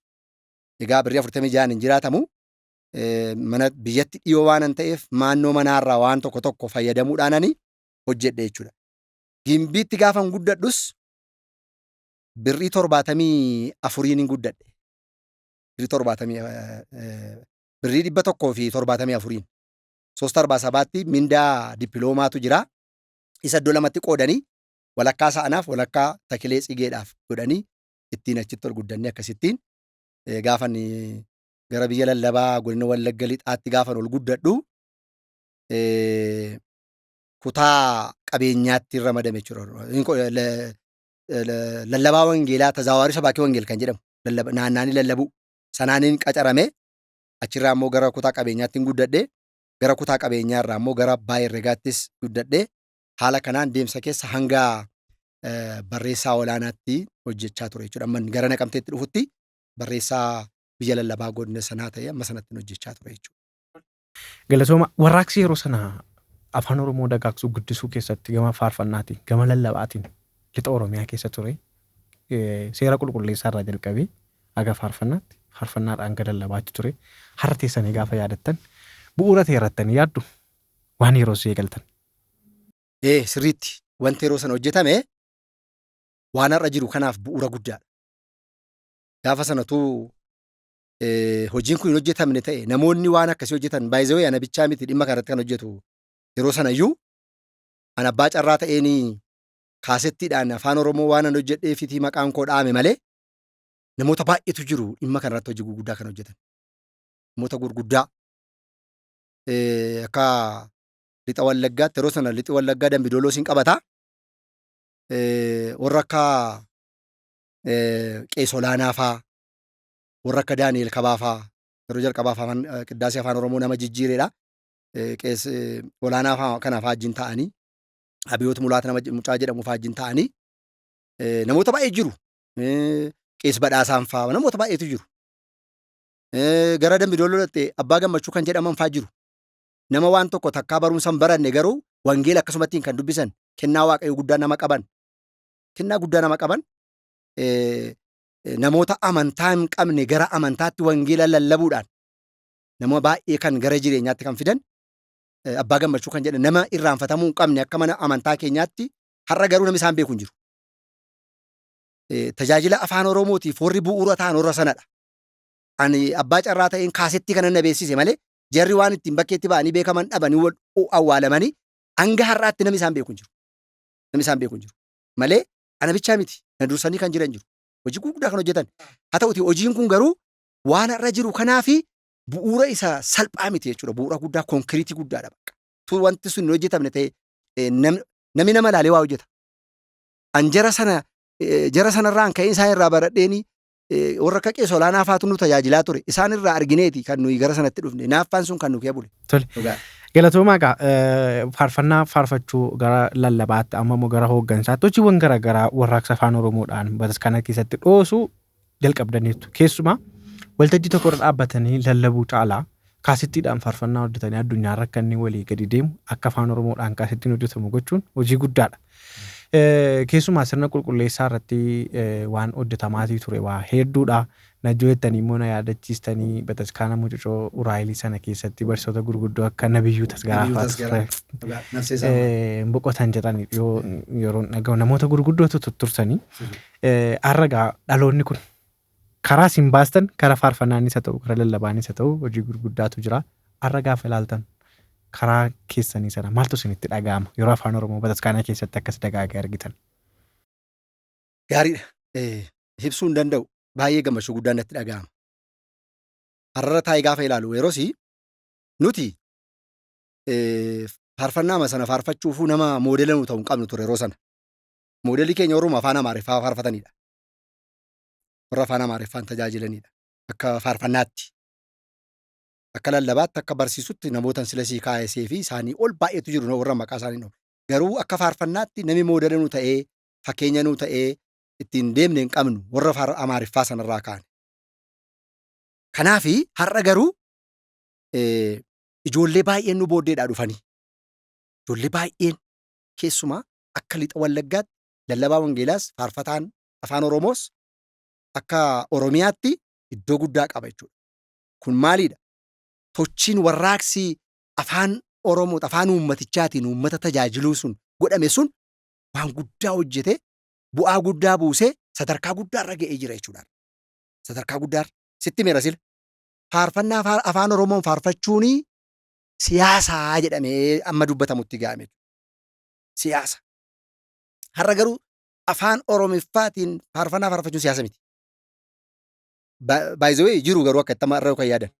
[SPEAKER 2] egaa 46 hin jiraatamu. Mana biyyatti dhiyoo waan ta'eef maannoo manaarraa waan tokko fayyadamuudhaanani hojjedhe jechuudha. Gimbiitti gaafan guddadhus 74 hin guddadhe. 174 347tti mindaa dippiloomaatu jira. Isa iddoo lamatti qoodanii walakkaa sa'anaaf walakkaa takilee tsigeedhaaf godhanii ittiin achitti ol guddannee akkasittiin gaafan gara biyya lallabaa godina Wallagga lixaatti gaafan ol guddadhu kutaa qabeenyaatti ramadame jechuudha. Lallabaa wangeelaa tazaawarii sabaakii wangeel kan jedhamu naannaanii lallabu sanaaniin qacarame achirraa immoo gara kutaa qabeenyaatti hin guddadhe gara kutaa qabeenyaarraa immoo gara abbaa herregaattis guddadhe haala kanaan deemsa keessa hanga barreessaa olaanaatti hojjechaa ture jechuudha. Amma gara Naqamteetti dhufutti barreessaa biyya lallabaa godina sanaa ta'e amma sanatti hojjechaa ture jechuudha.
[SPEAKER 1] Galatooma warraaqsi yeroo sana afaan Oromoo dagaagsuu guddisuu keessatti gama faarfannaatiin gama lallabaatiin lixa Oromiyaa keessa ture seera qulqulleessaa irraa jalqabee aga faarfannaatti faarfannaadhaan gara lallabaatti ture har'a teessanii gaafa yaadattan bu'uura teerrattanii yaaddu waan yeroo ishee eegaltan.
[SPEAKER 2] Sirriitti wanti yeroo sana hojjetame waan har'a jiru kanaaf bu'uura guddaadha. Gaafa sanatu hojiin kun hin hojjetamne ta'e namoonni waan akkasii hojjetan baay'ee ana bichaa miti dhimma kanarratti kan hojjetu yeroo sanayyuu an abbaa carraa ta'eenii kaasettiidhaan afaan Oromoo waan an hojjedheefitii maqaan koo dhaame malee namoota baay'eetu jiru dhimma kanarratti hojii gurguddaa kan hojjetan. Namoota gurguddaa akka lixa Wallaggaatti yeroo sana lixi Wallaggaa Dambidooloo siin qabata. Warra akka Qees Olaanaa faa warra akka Daani'el Kabaa faa yeroo jalqabaaf qiddaasii afaan Oromoo nama jijjiireedha. Qees Olaanaa faa kanaaf wajjin ta'anii Abiyoot Mulaata nama mucaa jedhamu faa wajjin ta'anii namoota baay'ee jiru. Qees Badhaasaan faa namoota baay'eetu jiru. Gara Dambidooloo dhattee Abbaa Gammachuu kan jedhaman faa jiru. Nama waan tokko takkaa barumsa hin baranne garuu wangeela akkasumattiin kan dubbisan kennaa waaqayyoo guddaa nama qaban. Kennaa guddaa nama qaban namoota amantaa hin qabne gara amantaatti wangeela lallabuudhaan nama baay'ee kan gara jireenyaatti kan fidan Abbaa Gammachuu kan jedhan nama irraanfatamuu hin qabne akka mana amantaa keenyaatti har'a garuu namni isaan beeku hin jiru. Tajaajila afaan Oromootiif warri bu'uura ta'an warra sanadha. Ani abbaa carraa ta'een kaasettii kana na beeksise malee jarri waan ittiin bakkeetti ba'anii beekaman dhabanii awwaalamanii hanga har'aatti namni isaan beeku hin jiru. Namni isaan beeku hin jiru. Malee ana bichaa miti. Na dursanii kan jiran jiru. Hojii gurguddaa kan hojjetan. Haa ta'uti hojiin kun garuu waan har'a jiru kanaafi bu'uura isa salphaa miti jechuudha. Bu'uura guddaa konkiriitii guddaadha bakka. Tu wanti sun hin hojjetamne ta'e namni nama ilaalee waa hojjeta. An jara sanarraan ka'een isaan irraa baradheeni warra akka Qees Olaanaa faatu nu tajaajilaa ture. Isaan irraa argineeti kan nuyi gara sanatti dhufne. Naaffaan sun kan nu kee bule.
[SPEAKER 1] Galatoomaa egaa faarfannaa faarfachuu gara lallabaatti amma immoo gara hooggansaatti hojiiwwan garaagaraa warraaqsa afaan Oromoodhaan bataskana keessatti dhoosuu jalqabdaniitu. Keessumaa waltajjii tokko irra dhaabbatanii lallabuu caalaa kaasittiidhaan faarfannaa hojjetanii addunyaarra akka inni walii gadi deemu akka afaan Oromoodhaan kaasittiin hojjetamu gochuun hojii guddaadha. Keessumaa sirna qulqulleessaa irratti waan hojjetamaatii ture waa hedduudha. Najjoo jettanii immoo na yaadachiistanii bataskaana mucucoo Uraayilii sana keessatti barsiisota gurguddoo akka Nabiyyuu Tasgaraafaa boqotan jedhan yeroo dhagahu namoota gurguddootu tuttursanii har'a dhaloonni kun karaa isin baastan karaa faarfannaanis haa ta'u karaa lallabaanis haa ta'u hojii gurguddaatu jira. Har'a gaafa ilaaltan karaa keessanii sana maaltu isinitti dhaga'ama yeroo afaan Oromoo bataskaana keessatti akkas dagaagee argitan?
[SPEAKER 2] Gaariidha. Ibsuu hin danda'u. Baay'ee gammachuu guddaan natti dhaga'ama. Har'a taa'ee gaafa ilaalu yeroosii nuti faarfannaa sana faarfachuufuu nama moodela nu ta'u hin qabnu ture yeroo sana. Moodelii keenya Oromoo afaan Amaariffaa faarfatanidha. Warra afaan Amaariffaan tajaajilanidha. Akka faarfannaatti. Akka lallabaatti akka barsiisutti namootan silasii kaayesee fi isaanii ol baay'eetu jiru warra maqaa isaanii dhabu. Garuu akka faarfannaatti nami moodela nu ta'ee fakkeenya nu ta'ee ittiin deemne hin qabnu warra Amaariffaa sanarraa kaane. Kanaafi har'a garuu ijoollee baay'een nu booddeedhaa dhufanii. Ijoollee baay'een keessumaa akka lixa Wallaggaatti lallabaa Wangeelaas faarfataan afaan Oromoos akka Oromiyaatti iddoo guddaa qaba jechuudha. Kun maalidha? Tochiin warraaqsi afaan Oromoo afaan uummatichaatiin uummata tajaajiluu sun godhame sun waan guddaa hojjete bu'aa guddaa buusee sadarkaa guddaarra ga'ee jira jechuudha. Sadarkaa guddaarra sitti meera sila. Faarfannaa afaan Oromoon faarfachuun siyaasaa jedhamee amma dubbatamutti ga'ame. Siyaasa. Har'a garuu afaan Oromiffaatiin faarfannaa faarfachuun siyaasa miti. Baay'ee jiru garuu akka itti irra kan yaadan.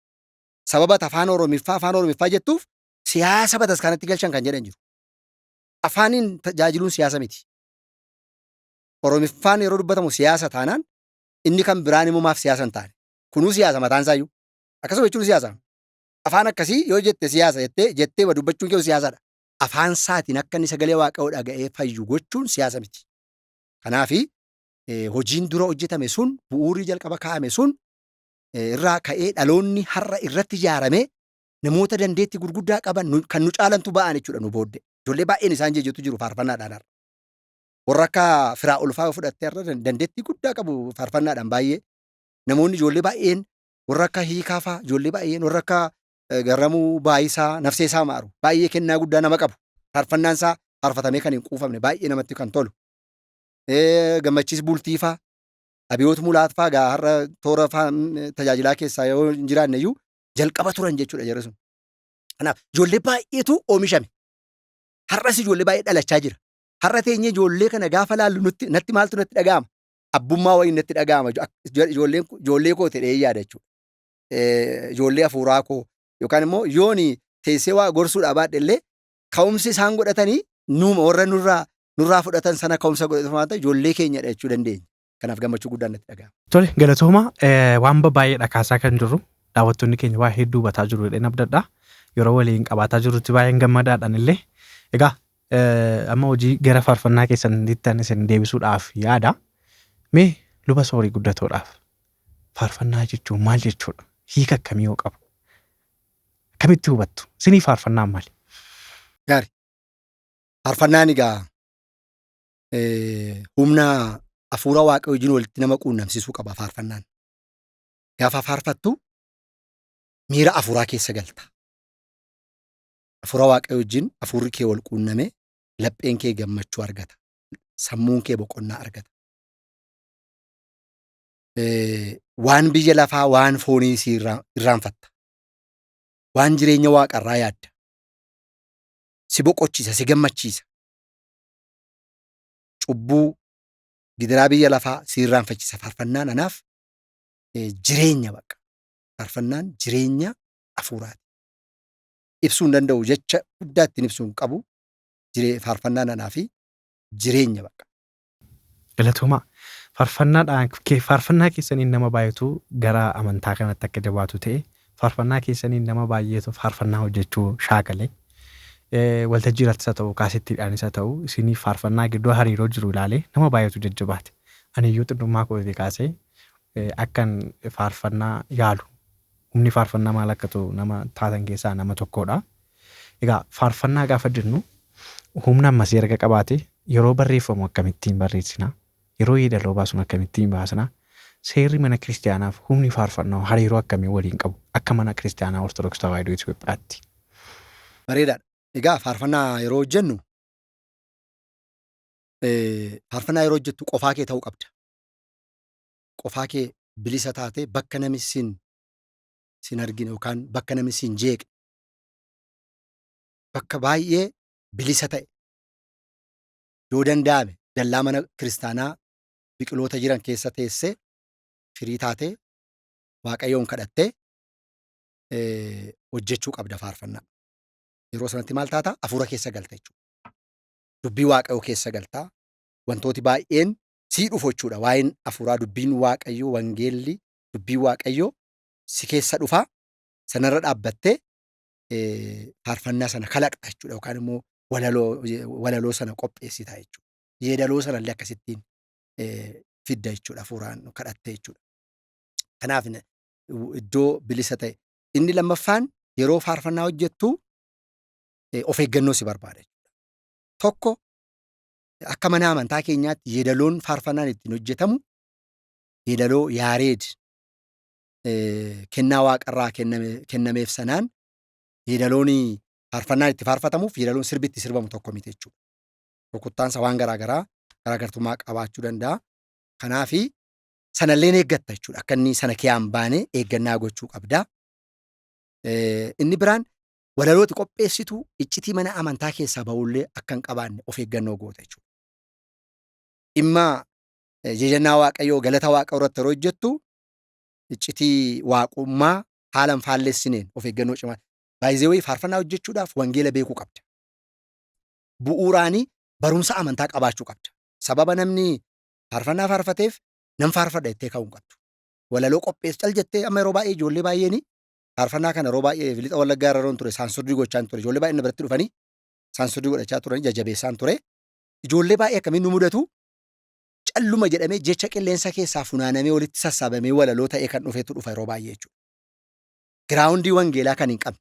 [SPEAKER 2] Sababa afaan Oromiffaa jettuuf siyaasa bataskaanatti galchan kan jedhan jiru. Afaaniin tajaajiluun siyaasa miti. Oromiffaan yeroo dubbatamu siyaasa taanaan inni kan biraan immoo maaf siyaasa hin taane. Kunuu siyaasa mataan isaayyuu. Akkasuma jechuun siyaasa. Afaan akkasii yoo jette siyaasa jettee dubbachuun kee siyaasadha. Afaan isaatiin akka inni sagalee Waaqayyoo dhaga'ee fayyu gochuun siyaasa miti. Kanaafi hojiin dura hojjetame sun bu'uurii jalqaba kaa'ame sun irraa ka'ee dhaloonni har'a irratti ijaaramee namoota dandeettii gurguddaa qaban kan nu caalantu ba'an jechuudha nu booddee. Ijoollee baay'een isaan jechuutu jiru faarfannaadhaan har'a. Warra akka firaa ulfaa fudhattee har'a dandeettii guddaa qabu faarfannaadhaan baay'ee. Namoonni ijoollee baay'een warra akka hiikaafaa ijoollee baay'een warra akka Garramuu Baayisaa Nafseesaa Maaru baay'ee kennaa guddaa nama qabu. Faarfannaan isaa faarfatamee kan hin quufamne baay'ee namatti kan tolu. Gammachiis Bultiifaa Abiyoot Mulaatfaa har'a toora tajaajilaa keessaa yoo hin jiraanne iyyuu jalqaba turan jechuudha jarri sun. Kanaaf ijoollee baay'eetu oomishame. Har'as ijoollee baay'ee dhalachaa jira. Har'a teenyee ijoollee kana gaafa laallu natti maaltu natti dhaga'ama? Abbummaa wayii natti dhaga'ama. Ijoollee koo ta'ee yaada jechuudha. Ijoollee hafuuraa koo yookaan immoo yooni teessee waa gorsuudhaa baadhe illee ka'umsi isaan godhatanii warra nurraa fudhatan sana ka'umsa godhatan ijoollee keenyadha jechuu dandeenya. Kanaaf gammachuu guddaan natti dhaga'ama.
[SPEAKER 1] Tole galatooma waan baay'ee dhakaasaa kan jirru daawwattoonni keenya waa hedduu bataa jiru jedheen abdadhaa. Yeroo waliin qabaataa jirrutti baay'een gammadaadhaan illee egaa amma hojii gara faarfannaa keessanitti isin deebisuudhaaf yaada. Mee luba soorii guddatoodhaaf faarfannaa jechuun maal jechuudha? Hiika akkamii yoo qabu? Akkamitti hubattu? Isinii faarfannaan maali?
[SPEAKER 2] Gaarii. Faarfannaan egaa humna hafuura Waaqayyoo wajjin walitti nama quunnamsiisuu qaba faarfannaan. Gaafa faarfattu miira hafuuraa keessa galta. Hafuura Waaqayyoo wajjin hafuurri kee wal quunnamee lapheen kee gammachuu argata. Sammuun kee boqonnaa argata. Waan biyya lafaa waan foonii si irraanfatta. Waan jireenya Waaqarraa yaadda. Si boqochiisa, si gammachiisa. Cubbuu gidiraa biyya lafaa si irraanfachiisa. Faarfannaan anaaf jireenya baqa. Faarfannaan jireenya hafuuraati. Ibsuu hin danda'u jecha guddaa ittiin ibsuu hin qabu. Faarfannaan anaa fi jireenya baqa.
[SPEAKER 1] Galatooma. Faarfannaa keessaniin nama baay'eetu gara amantaa kanatti akka jabaatu ta'e faarfannaa keessaniin nama baay'eetu faarfannaa hojjechuu shaakalee waltajjii irrattis haa ta'u kaasittiidhaanis haa ta'u isinii faarfannaa gidduu hariiroo jiru ilaalee nama baay'eetu jajjabaate. Ani iyyuu xinnummaa kootii kaasee akkan faarfannaa yaalu humni faarfannaa maal akka ta'u nama taatan keessaa nama tokkodha. Egaa faarfannaa gaafa jennu humna ammasii erga qabaate yeroo barreeffamu akkamittiin barreessinaa? Yeroo yeedaloo baasnu akkamittiin baasnaa? Seerri mana kiristaanaaf humni faarfannaa hariiroo akkamii waliin qabu akka mana kiristaanaa Ortodoksii Tawaahidoo Itoophiyaatti?
[SPEAKER 2] Bareedaadha. Egaa faarfannaa yeroo hojjennu faarfannaa yeroo hojjettu qofaa kee ta'uu qabda. Qofaa kee bilisa taatee bakka namni sin argine yookaan bakka namni sin jeeqne bakka baay'ee bilisa ta'e yoo danda'ame dallaa mana kiristaanaa biqiloota jiran keessa teessee firii taatee Waaqayyoon kadhattee hojjechuu qabda faarfannaa. Yeroo sanatti maal taata? Hafuura keessa galta jechuudha. Dubbii Waaqayyoo keessa galtaa. Wantooti baay'een sii dhufu jechuudha. Waa'een hafuuraa dubbiin Waaqayyoo wangeelli dubbiin Waaqayyoo si keessa dhufaa. Sanarra dhaabbattee faarfannaa sana kalaqxa jechuudha. Yookaan immoo walaloo sana qopheessita jechuudha. Yeedaloo sanallee akkasittiin fidda jechuudha. Hafuuraan kadhattee jechuudha. Kanaaf iddoo bilisa ta'e. Inni lammaffaan yeroo faarfannaa hojjettu of eeggannoo si barbaada jechuudha. Tokko akka mana amantaa keenyaatti yeedaloon faarfannaan ittiin hojjetamu yeedaloo Yaareed kennaa waaqarraa kennameef sanaan yeedaloon faarfannaan itti faarfatamuuf yeedaloon sirbitti sirbamu tokko miti jechuudha. Rukuttaansa waan garaagartummaa qabaachuu danda'a. Kanaafi sanalleen eeggatta jechuudha. Akka inni sana kee baane eeggannaa gochuu qabda. Inni biraan walalooti qopheessitu iccitii mana amantaa keessaa ba'ullee akka hin qabaanne of eeggannoo goota jechuudha. Dhimma jajannaa Waaqayyoo galata Waaqa irratti yeroo hojjettu iccitii waaqummaa haala hin faalleessineen of eeggannoo cimaa. Baay'ee faarfannaa hojjechuudhaaf wangeela beekuu qabda. Bu'uuraanii barumsa amantaa qabaachuu qabda. Sababa namni faarfannaa faarfateef nan faarfadha jettee ka'uu hin qabdu. Walaloo qopheessu jettee amma yeroo baay'ee ijoollee baay'een faarfannaa kana yeroo baay'ee lixa Wallaggaa irra ture saansurdii gochaan ture. Ijoollee baay'een biratti dhufanii saansurdii godhachaa turanii jajjabeessaan ture. Ijoollee baay'ee akkamiin nu mudatu calluma jedhamee jecha qilleensa keessaa funaanamee walitti sassaabamee walaloo ta'ee kan dhufeetu dhufa yeroo baay'ee jechuudha. Giraawundii wangeelaa kan hin qabne.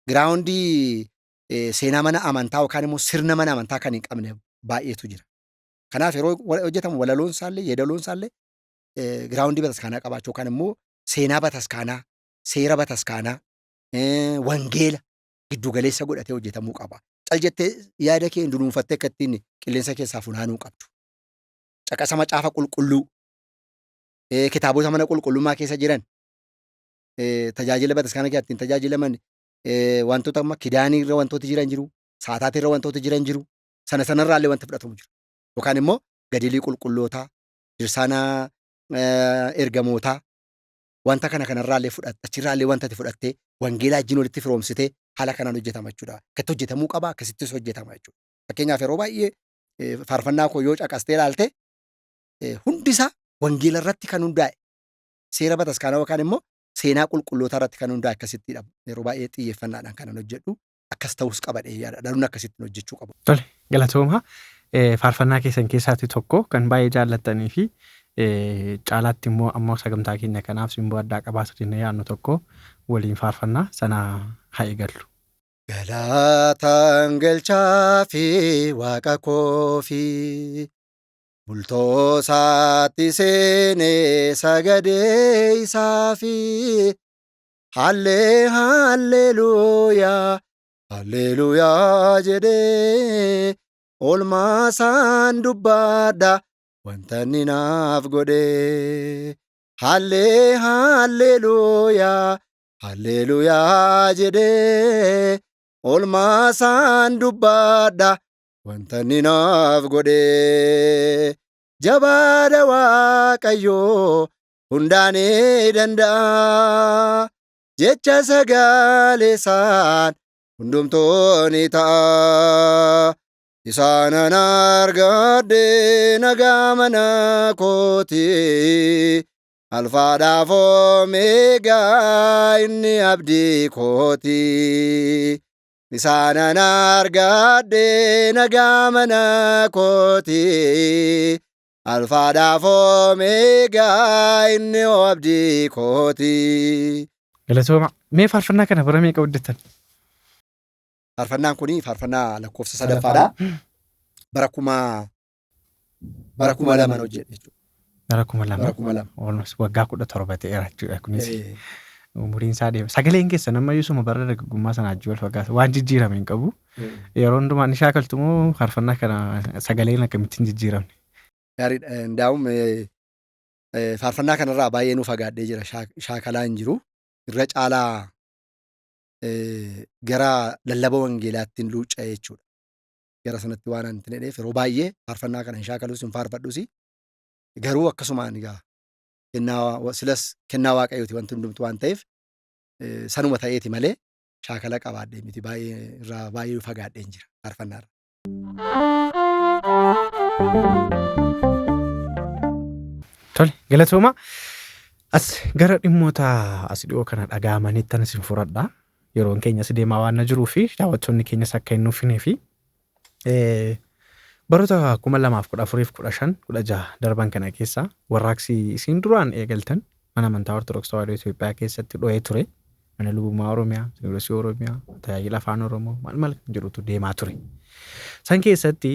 [SPEAKER 2] Giraawundii seenaa mana amantaa yookaan immoo sirna mana amantaa kan hin qabne baay'eetu jira. Kanaaf yeroo hojjetamu walaloon isaallee yeedaloon isaallee giraawundii bataskaanaa qabaachuu yookaan immoo seenaa bataskaanaa, seera bataskaanaa, wangeela giddugaleessa godhatee hojjetamuu qaba. Cal jettee yaada kee dunuunfattee akka ittiin qilleensa keessaa funaanuu qabdu. Caqasa macaafa qulqulluu, kitaabota mana qulqullummaa keessa jiran, tajaajila bataskaanaa keessatti tajaajilaman wantoota amma kidaanii irra wantooti jiran jiru, saataati irra wantooti jiran jiru, sanarraallee wanta fudhatamu jiru. Yookaan immoo gadilii qulqullootaa, dirsaana ergamootaa, wanta kanarraallee fudhatte, achirraallee wanta ati fudhattee wangeelaa wajjin walitti firoomsitee haala kanaan hojjetama jechuudha. Akkatti hojjetamuu qaba, akkasittis hojjetama jechuudha. Fakkeenyaaf yeroo baay'ee faarfannaa koo yoo caqastee ilaalte hundisaa wangeela irratti kan hundaa'e seera bataskaanaa yookaan immoo seenaa qulqullootaa irratti kan hundaa'e akkasittidha. Yeroo baay'ee xiyyeeffannaadhaan kanan hojjedhu akkas ta'us qaba yaada. Dhaluun akkasittiin hojjechuu qabu.
[SPEAKER 1] Tole, galatooma. Faarfannaa keessan keessaatti tokko kan baay'ee jaallattanii fi caalaatti immoo ammoo sagantaa keenya kanaaf simboo addaa qabaatu jennee yaadnu tokko waliin faarfannaa sana haa eegallu.
[SPEAKER 2] Galaataan galchaa fi waaqa koo fi bultoosaatti seenee sagadee isaa fi haalleluuyaa haalleluuyaa jedhee olmaasaan dubbadha wanta inni naaf godhee haalleluuyaa haalleluuyaa jedhee olmaasaan dubbadha wanta inni naaf godhee jabaadha Waaqayyoo hundaanee danda'a jecha sagaleessaan hundumtoonni ta'a. Isaanan argadhe nagaa mana kooti alfaadhaaf omeegaa inni abdii kooti. Isaanan argadhe nagaa mana kooti alfaadhaaf omeegaa inni abdii kooti.
[SPEAKER 1] Galatooma. Mee faarfannaa kana bara meeqa hojjettan?
[SPEAKER 2] Faarfannaan kun faarfannaa lakkoofsa sadaffaadha. bara kuma lama hojjedhe jechuudha.
[SPEAKER 1] Bara 2000
[SPEAKER 2] Bara 2000.
[SPEAKER 1] almost waggaa 17 ta'eera jechuudha kunis.
[SPEAKER 2] Eh,
[SPEAKER 1] Umuriin isaa deema. Sagaleen keessa nama iyyuu bara dargaggummaa sanaa wajjin wal fakkaata. Waan jijjiirame hin qabu. Yeroo hundumaa ni shaakaltu moo faarfannaa kana sagaleen akkamittiin jijjiiramne?
[SPEAKER 2] Gaariidha. Ndaa'um faarfannaa kanarraa baay'ee nu fagaadhee jira. Shaakalaa hin jiru. Irra caalaa gara lallaba wangeelaatti luucca'ee jechuudha. Gara sanatti waan hin ta'eef yeroo baay'ee faarfannaa kana hin shaakalus hin faarfadhus. Garuu akkasumaan egaa silas kennaa waaqayyooti wanti hundumtu waan ta'eef sanuma ta'eeti malee shaakala qabaadhee miti irraa baay'ee fagaadheen jira faarfannaarra.
[SPEAKER 1] Tole galatooma. As gara dhimmoota as dhiyoo kana dhaga'amanitti anis hin furadha. Yeroon keenyas deemaa waan jiruu fi daawwattoonni keenyas akka hin nuufinee fi baroota 2014-15-16 darban kana keessa warraaqsi isin duraan eegaltan mana amantaa Ortodoksii Tawaahidoo Itoophiyaa keessatti dho'ee ture. Mana lubummaa Oromiyaa, Sinidoosii Oromiyaa, tajaajila afaan Oromoo maal jedhutu deemaa ture. San keessatti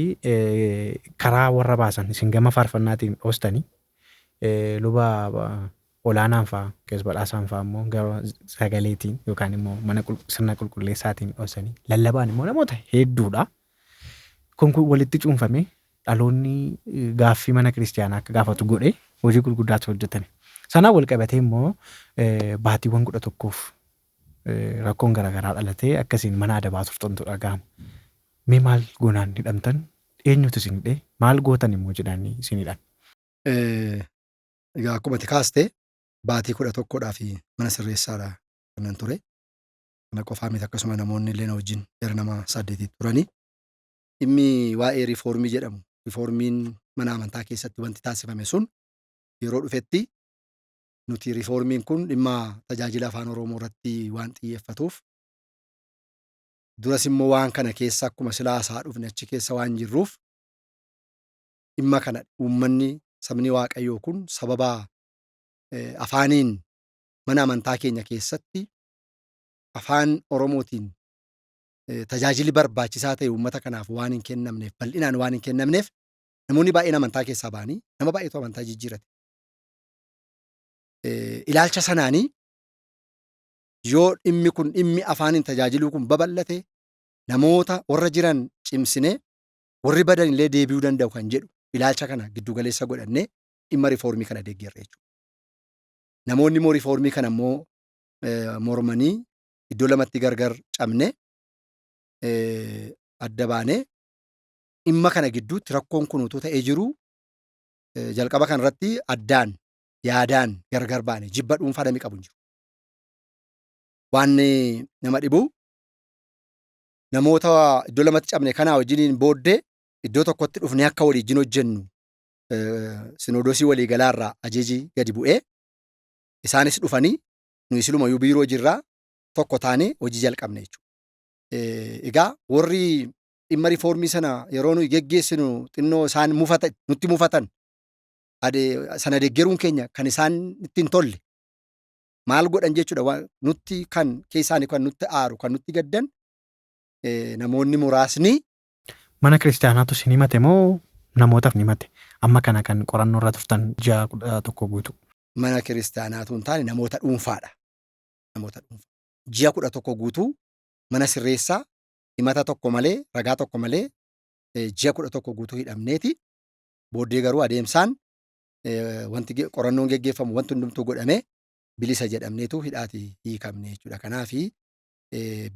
[SPEAKER 1] karaa warra baasan isin gama faarfannaatiin dhoostanii luba olaanaan fa'aa keessa badhaasaan fa'aa immoo gara sagaleetiin yookaan immoo mana sirna qulqulleessaatiin dhoosanii lallabaan immoo namoota hedduudha. Kun walitti cuunfamee dhaloonni gaaffii mana kiristaanaa akka gaafatu godhee hojii gurguddaatu hojjetame. Sanaan wal qabatee immoo baatiiwwan 11f rakkoon garaagaraa dhalatee akkasiin mana adabaa turtantu dhaga'ama. Mee maal goonaan hidhamtan? Eenyutu isin hidhee? Maal gootan immoo jedhanii isin hidhan?
[SPEAKER 2] Egaa akkuma ati kaaste baatii 11dhaaf mana sirreessaadha kanan ture. Kana qofaa miti akkasuma namoonni illee na wajjin gara nama 8 turanii. Dhimmi waa'ee riifoormii jedhamu. Riifoormiin mana amantaa keessatti wanti taasifame sun yeroo dhufetti nuti riifoormiin kun dhimma tajaajila afaan Oromoo irratti waan xiyyeeffatuuf duras immoo waan kana keessa akkuma silaa haasaa dhufne achi keessa waan jirruuf dhimma kana uummanni sabni Waaqayyoo kun sababa afaaniin mana amantaa keenya keessatti afaan Oromootiin tajaajili barbaachisaa ta'e uummata kanaaf waan hin kennamneef bal'inaan waan hin kennamneef namoonni baay'een amantaa keessaa ba'anii nama baay'eetu amantaa jijjiirate. Ilaalcha sanaanii yoo dhimmi kun dhimmi afaaniin tajaajiluu kun babal'ate namoota warra jiran cimsinee warri badan illee deebi'uu danda'u kan jedhu ilaalcha kana giddugaleessa godhannee dhimma riifoormii kana deeggarre jechuudha. Namoonni immoo riifoormii kana immoo mormanii iddoo lamatti gargar cabne adda baanee dhimma kana gidduutti rakkoon kun utuu ta'ee jiru jalqaba kanarratti addaan yaadaan gargar baane jibba dhuunfaa namni qabu hin jiru. Waan nama dhibu namoota iddoo lamatti cabne kanaa wajjiniin booddee iddoo tokkotti dhufnee akka waliin hojjennu sinodoosii waliigalaarraa ajeejii gadi bu'ee isaanis dhufanii nuyi silumayyuu biiroo jirraa tokko taanee hojii jalqabne jechuudha. Egaa warri dhimma riifoormii sana yeroo nuyi geggeessinu xinnoo isaan nutti mufatan sana deeggaruun keenya kan isaan ittiin tolle maal godhan jechuudha. Nutti kan keessaanii kan nutti aaru kan nutti gaddan namoonni muraasni.
[SPEAKER 1] Mana kiristaanaatu isin himate moo namootaaf himate? Amma kana kan qorannoo irra turtan ji'a 11 guutu.
[SPEAKER 2] Mana kiristaanaatu hin taane namoota dhuunfaadha. Namoota dhuunfaa. Ji'a 11 guutuu mana sirreessaa himata tokko malee ragaa tokko malee ji'a 11 guutuu hidhamneeti. Booddee garuu adeemsaan wanti qorannoon geggeeffamu wanti hundumtuu godhamee bilisa jedhamneetu hidhaati hiikamne jechuudha. Kanaafi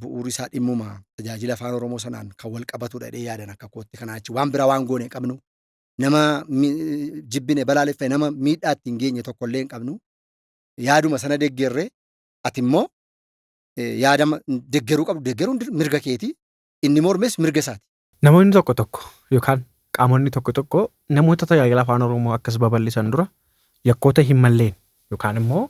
[SPEAKER 2] bu'uurri isaa dhimmuma tajaajila afaan Oromoo sanaan kan wal qabatudha dhee yaadan akka kootti. Kanaa achi waan biraa waan goone qabnu nama jibbine balaaleffame nama miidhaatti hin geenye tokkollee hin qabnu. Yaaduma sana deeggerree ati immoo yaada deeggaruu qabdu deeggaruun mirga keeti. Inni mormes mirga isaati.
[SPEAKER 1] Namoonni tokko tokko yookaan qaamonni tokko tokko namoota tajaajila afaan Oromoo akkas babal'isan dura yakkoota hin malleen yookaan immoo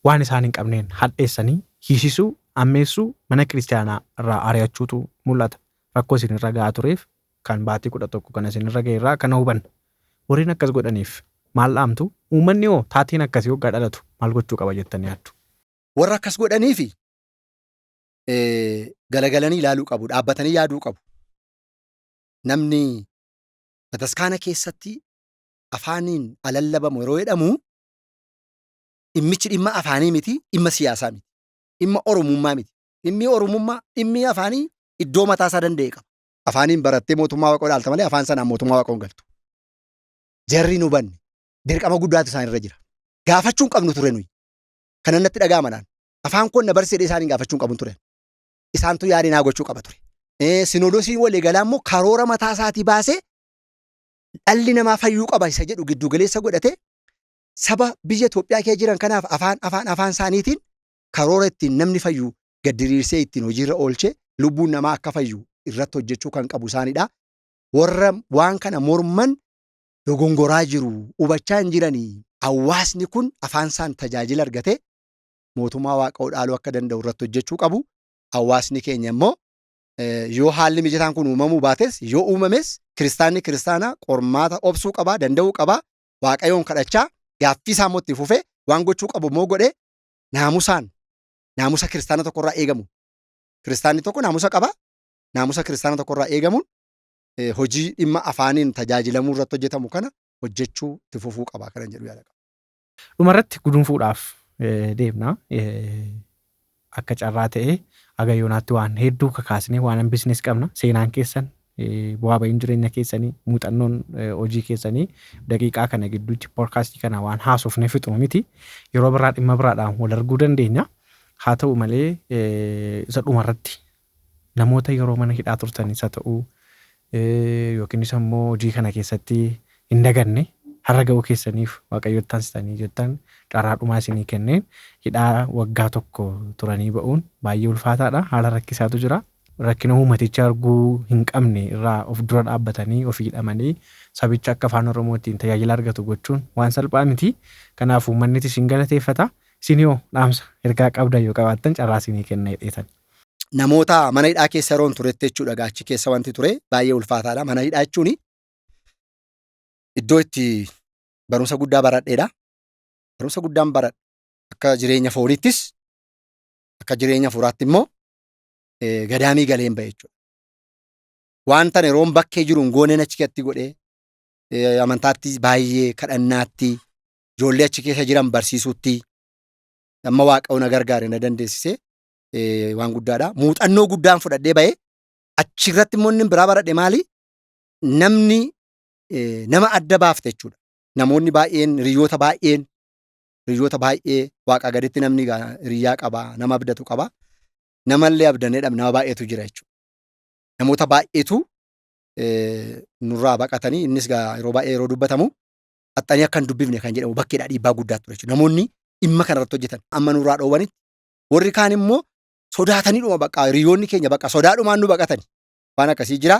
[SPEAKER 1] waan isaan hin qabneen hadheessanii hiisisuu ammeessuu mana kiristaanaa irraa ari'achuutu mul'ata. Rakkoo isin irra gahaa tureef kan baatii 11 kan isin irra ga'e irraa kana hubanna. Warreen akkas godhaniif maal dhaamtu? Uummanni hoo taatiin akkasii waggaa dhalatu maal gochuu qaba jettanii yaaddu?
[SPEAKER 2] Warra akkas godhaniifi galagalanii ilaaluu qabu, dhaabbatanii yaaduu qabu. Namni bataskaana keessatti afaaniin alallabamu yeroo jedhamu dhimmichi dhimma afaanii miti, dhimma siyaasaa miti, dhimma oromummaa miti. Dhimmi oromummaa, dhimmi afaanii iddoo mataa isaa danda'e qaba. Afaaniin barattee mootummaa waaqoo dhaalta malee afaan sanaan mootummaa waaqoo hin galtu. Jarri nu banne dirqama guddaatu isaan irra jira. Gaafachuu hin qabnu ture nuyi. Kan natti dhaga'amanaan. Afaan kun na barsiisee isaaniin gaafachuu hin qabnu ture. Isaantu yaadii naa gochuu qaba ture. Sinodoosiin waliigalaa immoo karoora mataa isaatii baasee dhalli namaa fayyuu qaba isa jedhu giddu galeessa godhatee saba biyya Itoophiyaa keessa jiran kanaaf afaan isaaniitiin karoora ittiin namni fayyu gaddiriirsee ittiin hojiirra oolchee lubbuun namaa akka fayyu irratti hojjechuu kan qabu isaanidha. Warra waan kana morman dogongoraa jiru, hubachaa hin jiranii. Hawaasni kun afaan isaan tajaajila argatee mootummaa waaqoo dhaaluu akka danda'u irratti hojjechuu qabu. Hawaasni keenya immoo yoo haalli mijataan kun uumamuu baates yoo uumames kiristaanni kiristaanaa qormaata obsuu qabaa, danda'uu qabaa, waaqayyoon kadhachaa gaaffii isaa immoo itti fufee waan gochuu qabu immoo godhee naamusa kiristaana tokkorraa eegamu. Kiristaanni tokko naamusa qabaa. Naamusa kiristaana tokkorraa eegamuun hojii dhimma afaaniin tajaajilamuu irratti hojjetamu kana hojjechuu itti fufuu qabaa kanan jedhu yaada qaba.
[SPEAKER 1] Dhumarratti gudunfuudhaaf deemna. Akka carraa ta'ee aga yoonaatti waan hedduu kakaasnee waan biizines qabna. Seenaan keessan bu'aa ba'iin jireenya keessanii muuxannoon hojii keessanii daqiiqaa kana gidduutti poodkaastii kana waan haasofnee fixu miti. Yeroo biraa dhimma biraadhaan wal arguu dandeenya. Haa ta'u malee isa dhumarratti namoota yeroo mana hidhaa turtanis haa ta'u yookiinis immoo hojii kana keessatti hin daganne har'a ga'uu keessaniif waaqayyoon taasisanii jettan carraa dhumaa isinii kenneen hidhaa waggaa tokko turanii ba'uun baay'ee ulfaataadha. Haala rakkisaatu jira. Rakkina uummaticha arguu hin qabne irraa of dura dhaabbatanii ofii hidhamanii sabicha akka afaan Oromootiin tajaajila argatu gochuun waan salphaa miti. Kanaaf uummannis isin galateeffata. Isin yoo dhaamsa ergaa qabdan yoo qabaattan carraa isinii kenna jedheetan.
[SPEAKER 2] Namoota mana hidhaa keessa yeroon turetti jechuudha. Gaachi keessa wanti ture baay'ee ulfaataadha. Mana hidhaa jechuun iddoo itti barumsa guddaa baradheedha. Barumsa guddaan baradhe akka jireenya fooniittis akka jireenya hafuuraatti immoo gadaamii galeen ba'e jechuudha. Wanta yeroon bakkee jiruun gooneen achi keessatti godhee amantaatti baay'ee kadhannaatti ijoollee achi keessa jiran barsiisuutti amma waaqayyo na gargaare na dandeessisee waan guddaadha. Muuxannoo guddaan fudhadhee ba'ee achirratti immoo inni biraa baradhe maali? Namni nama adda baafte jechuudha. Namoonni baay'een hiriyoota baay'ee waaqa gaditti namni hiriyaa qaba, nama abdatu qaba. Namallee abdanee dhabne nama baay'eetu jira jechuudha. Namoota baay'eetu nurraa baqatanii innis yeroo baay'ee yeroo dubbatamu haxxanii akka hin dubbifne kan jedhamu bakkeedhaa dhiibbaa guddaa ture jechuudha. Namoonni dhimma kanarratti hojjetan amma nurraa dhoowwanitti warri kaan immoo sodaatanii dhuma baqa hiriyoonni keenya baqa sodaadhumaan nu baqatanii waan akkasii jira.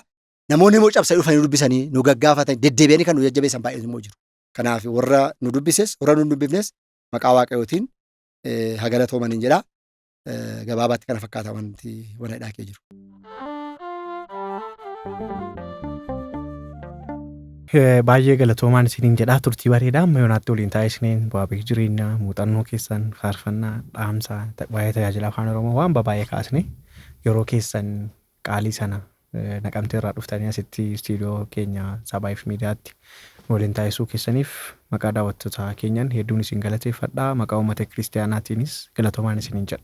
[SPEAKER 2] Namoonni immoo cabsanii dhufanii dubbisanii nu gaggaafatanii deddeebi'anii kan nu jajjabeessan baay'een immoo jiru. Kanaaf warra nu dubbises warra nu dubbifnes maqaa waaqayyootiin haa galatoomaniin jedha. Gabaabaatti kana fakkaata wanti wana hidhaa kee jiru.
[SPEAKER 1] Baay'ee galatoomaan isiniin jedha. Turtii bareedaa amma yoonaatti waliin taa'ee isiniin bu'aa bahii jireenyaa muuxannoo keessan faarfannaa dhaamsa waa'ee tajaajila afaan Oromoo waan baay'ee kaasne yeroo keessan qaalii sana naqamtee irraa dhuftanii asitti istiidiyoo keenya Sabaayif Miidiyaatti waliin taa'isuu keessaniif maqaa daawwattoota keenyaan hedduun isin galateeffadha. Maqaa uummata kiristaanaatiinis galatoomaan isiniin jedha.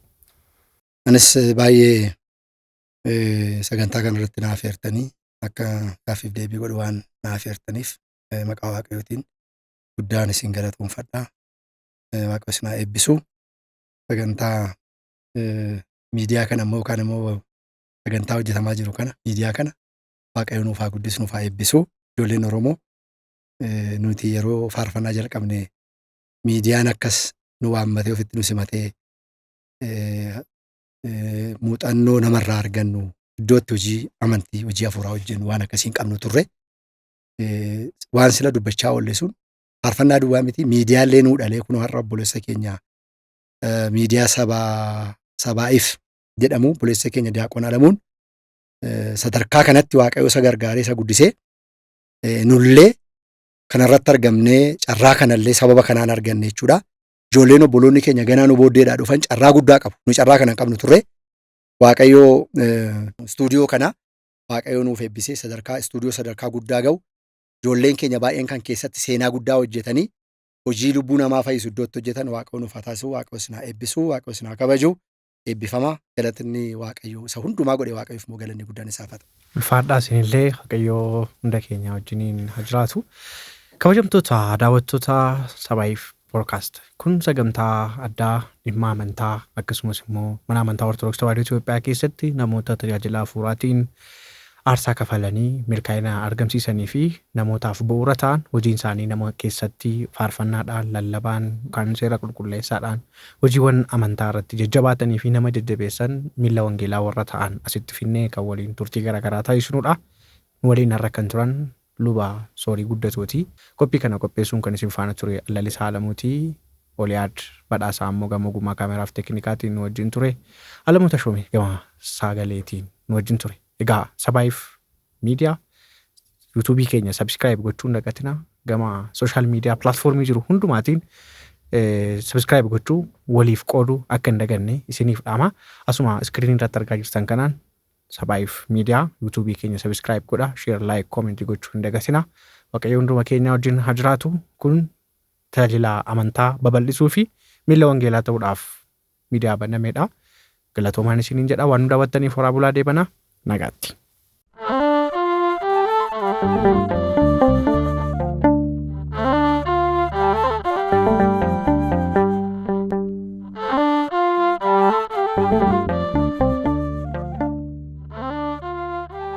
[SPEAKER 2] Anis baay'ee sagantaa kanarratti naaf eertanii akka gaaffiif deebii godhu waan naaf eertaniif maqaa waaqayyootiin guddaan isin galatoomfadha. Waaqayyo isin haa eebbisu. Sagantaa miidiyaa kana immoo yookaan immoo sagantaa hojjetamaa jiru kana miidiyaa kana waaqayyo nuuf haa guddisu, nuuf haa eebbisu. Ijoolleen Oromoo nuti yeroo faarfannaa jalqabne miidiyaan akkas nu waammatee ofitti nu simatee muuxannoo namarraa argannu iddootti hojii amantii hojii hafuuraa hojjennu waan akkasiin qabnu turre waan sila dubbachaa oolle sun faarfannaa duwwaa miti miidiyaallee nuu dhalee kun har'a obboleessa keenya miidiyaa Sabaayif jedhamu obboleessa keenya Diyaaqoon Alamuun sadarkaa kanatti waaqayyo isa gargaaree isa guddisee nullee kanarratti argamnee carraa kanallee sababa kanaan arganne jechuudha. Ijoolleen obboloonni keenya ganaa nu booddeedhaa dhufan carraa guddaa qabu. Nu carraa kana qabnu turre waaqayyoo istuudiyoo kana waaqayyoo nuuf eebbisee sadarkaa istuudiyoo sadarkaa guddaa ga'u ijoolleen keenya baay'een kan keessatti seenaa guddaa hojjetanii hojii lubbuu namaa fayyisu iddootti hojjetan Waaqayyoon nuuf haa taasisu, Waaqayyo isin haa eebbisu, Waaqayyo isin haa kabaju. Eebbifama galatni Waaqayyo isa hundumaa godhe Waaqayyoof immoo galanni guddaan isaaf haa ta'u.
[SPEAKER 1] Ulfaadhaa isinillee Waaqayyoo hunda keenya wajjiniin haa jiraatu. Kabajamtoota daawwattoota Sabaayif Podcast kun sagantaa addaa dhimma amantaa akkasumas immoo mana amantaa Ortodoksii Tawaahidoo Itoophiyaa keessatti namoota tajaajila hafuuraatiin aarsaa kafalanii milkaa'ina argamsiisanii fi namootaaf bu'uura ta'an hojiin isaanii nama keessatti faarfannaadhaan lallabaan kan seera qulqulleessaadhaan hojiiwwan amantaa irratti jajjabaatanii fi nama jajjabeessan miilla wangeelaa warra ta'an asitti finnee kan waliin turtii garaagaraa taasisuudha. Waliin har'a kan turan luba Soorii Guddatooti. Qophii kana qopheessuun kan isin faana ture Lalisaa Alamuutii. Oliyaad badhaasaa ammoo gama ogummaa kaameraaf teeknikaatiin nu wajjin ture. Alamuuta Shoomee gama sagaleetiin nu wajjin ture. Egaa Sabaayif miidiyaa yuutuubii keenya sabskiraayib gochuun dagatina gama sooshaal miidiyaa pilaatfoormii jiru hundumaatiin sabskiraayib gochuu waliif qooduu akka hin daganne isiniif dhaama. Asuma iskiriinii irratti argaa jirtan kanaan Sabaayif miidiyaa yuutuubii keenya sabskiraayib godha, sheer, laayik, koomentii gochuu hin dagatina. Waaqayyo hunduma keenya wajjin haa jiraatu. Kun tajaajila amantaa babal'isuu fi miilla wangeelaa ta'uudhaaf miidiyaa banameedha. Galatoomaan isiniin jedha. Waan nu daawwattaniif horaa bulaa deebanaa. Nagaatti.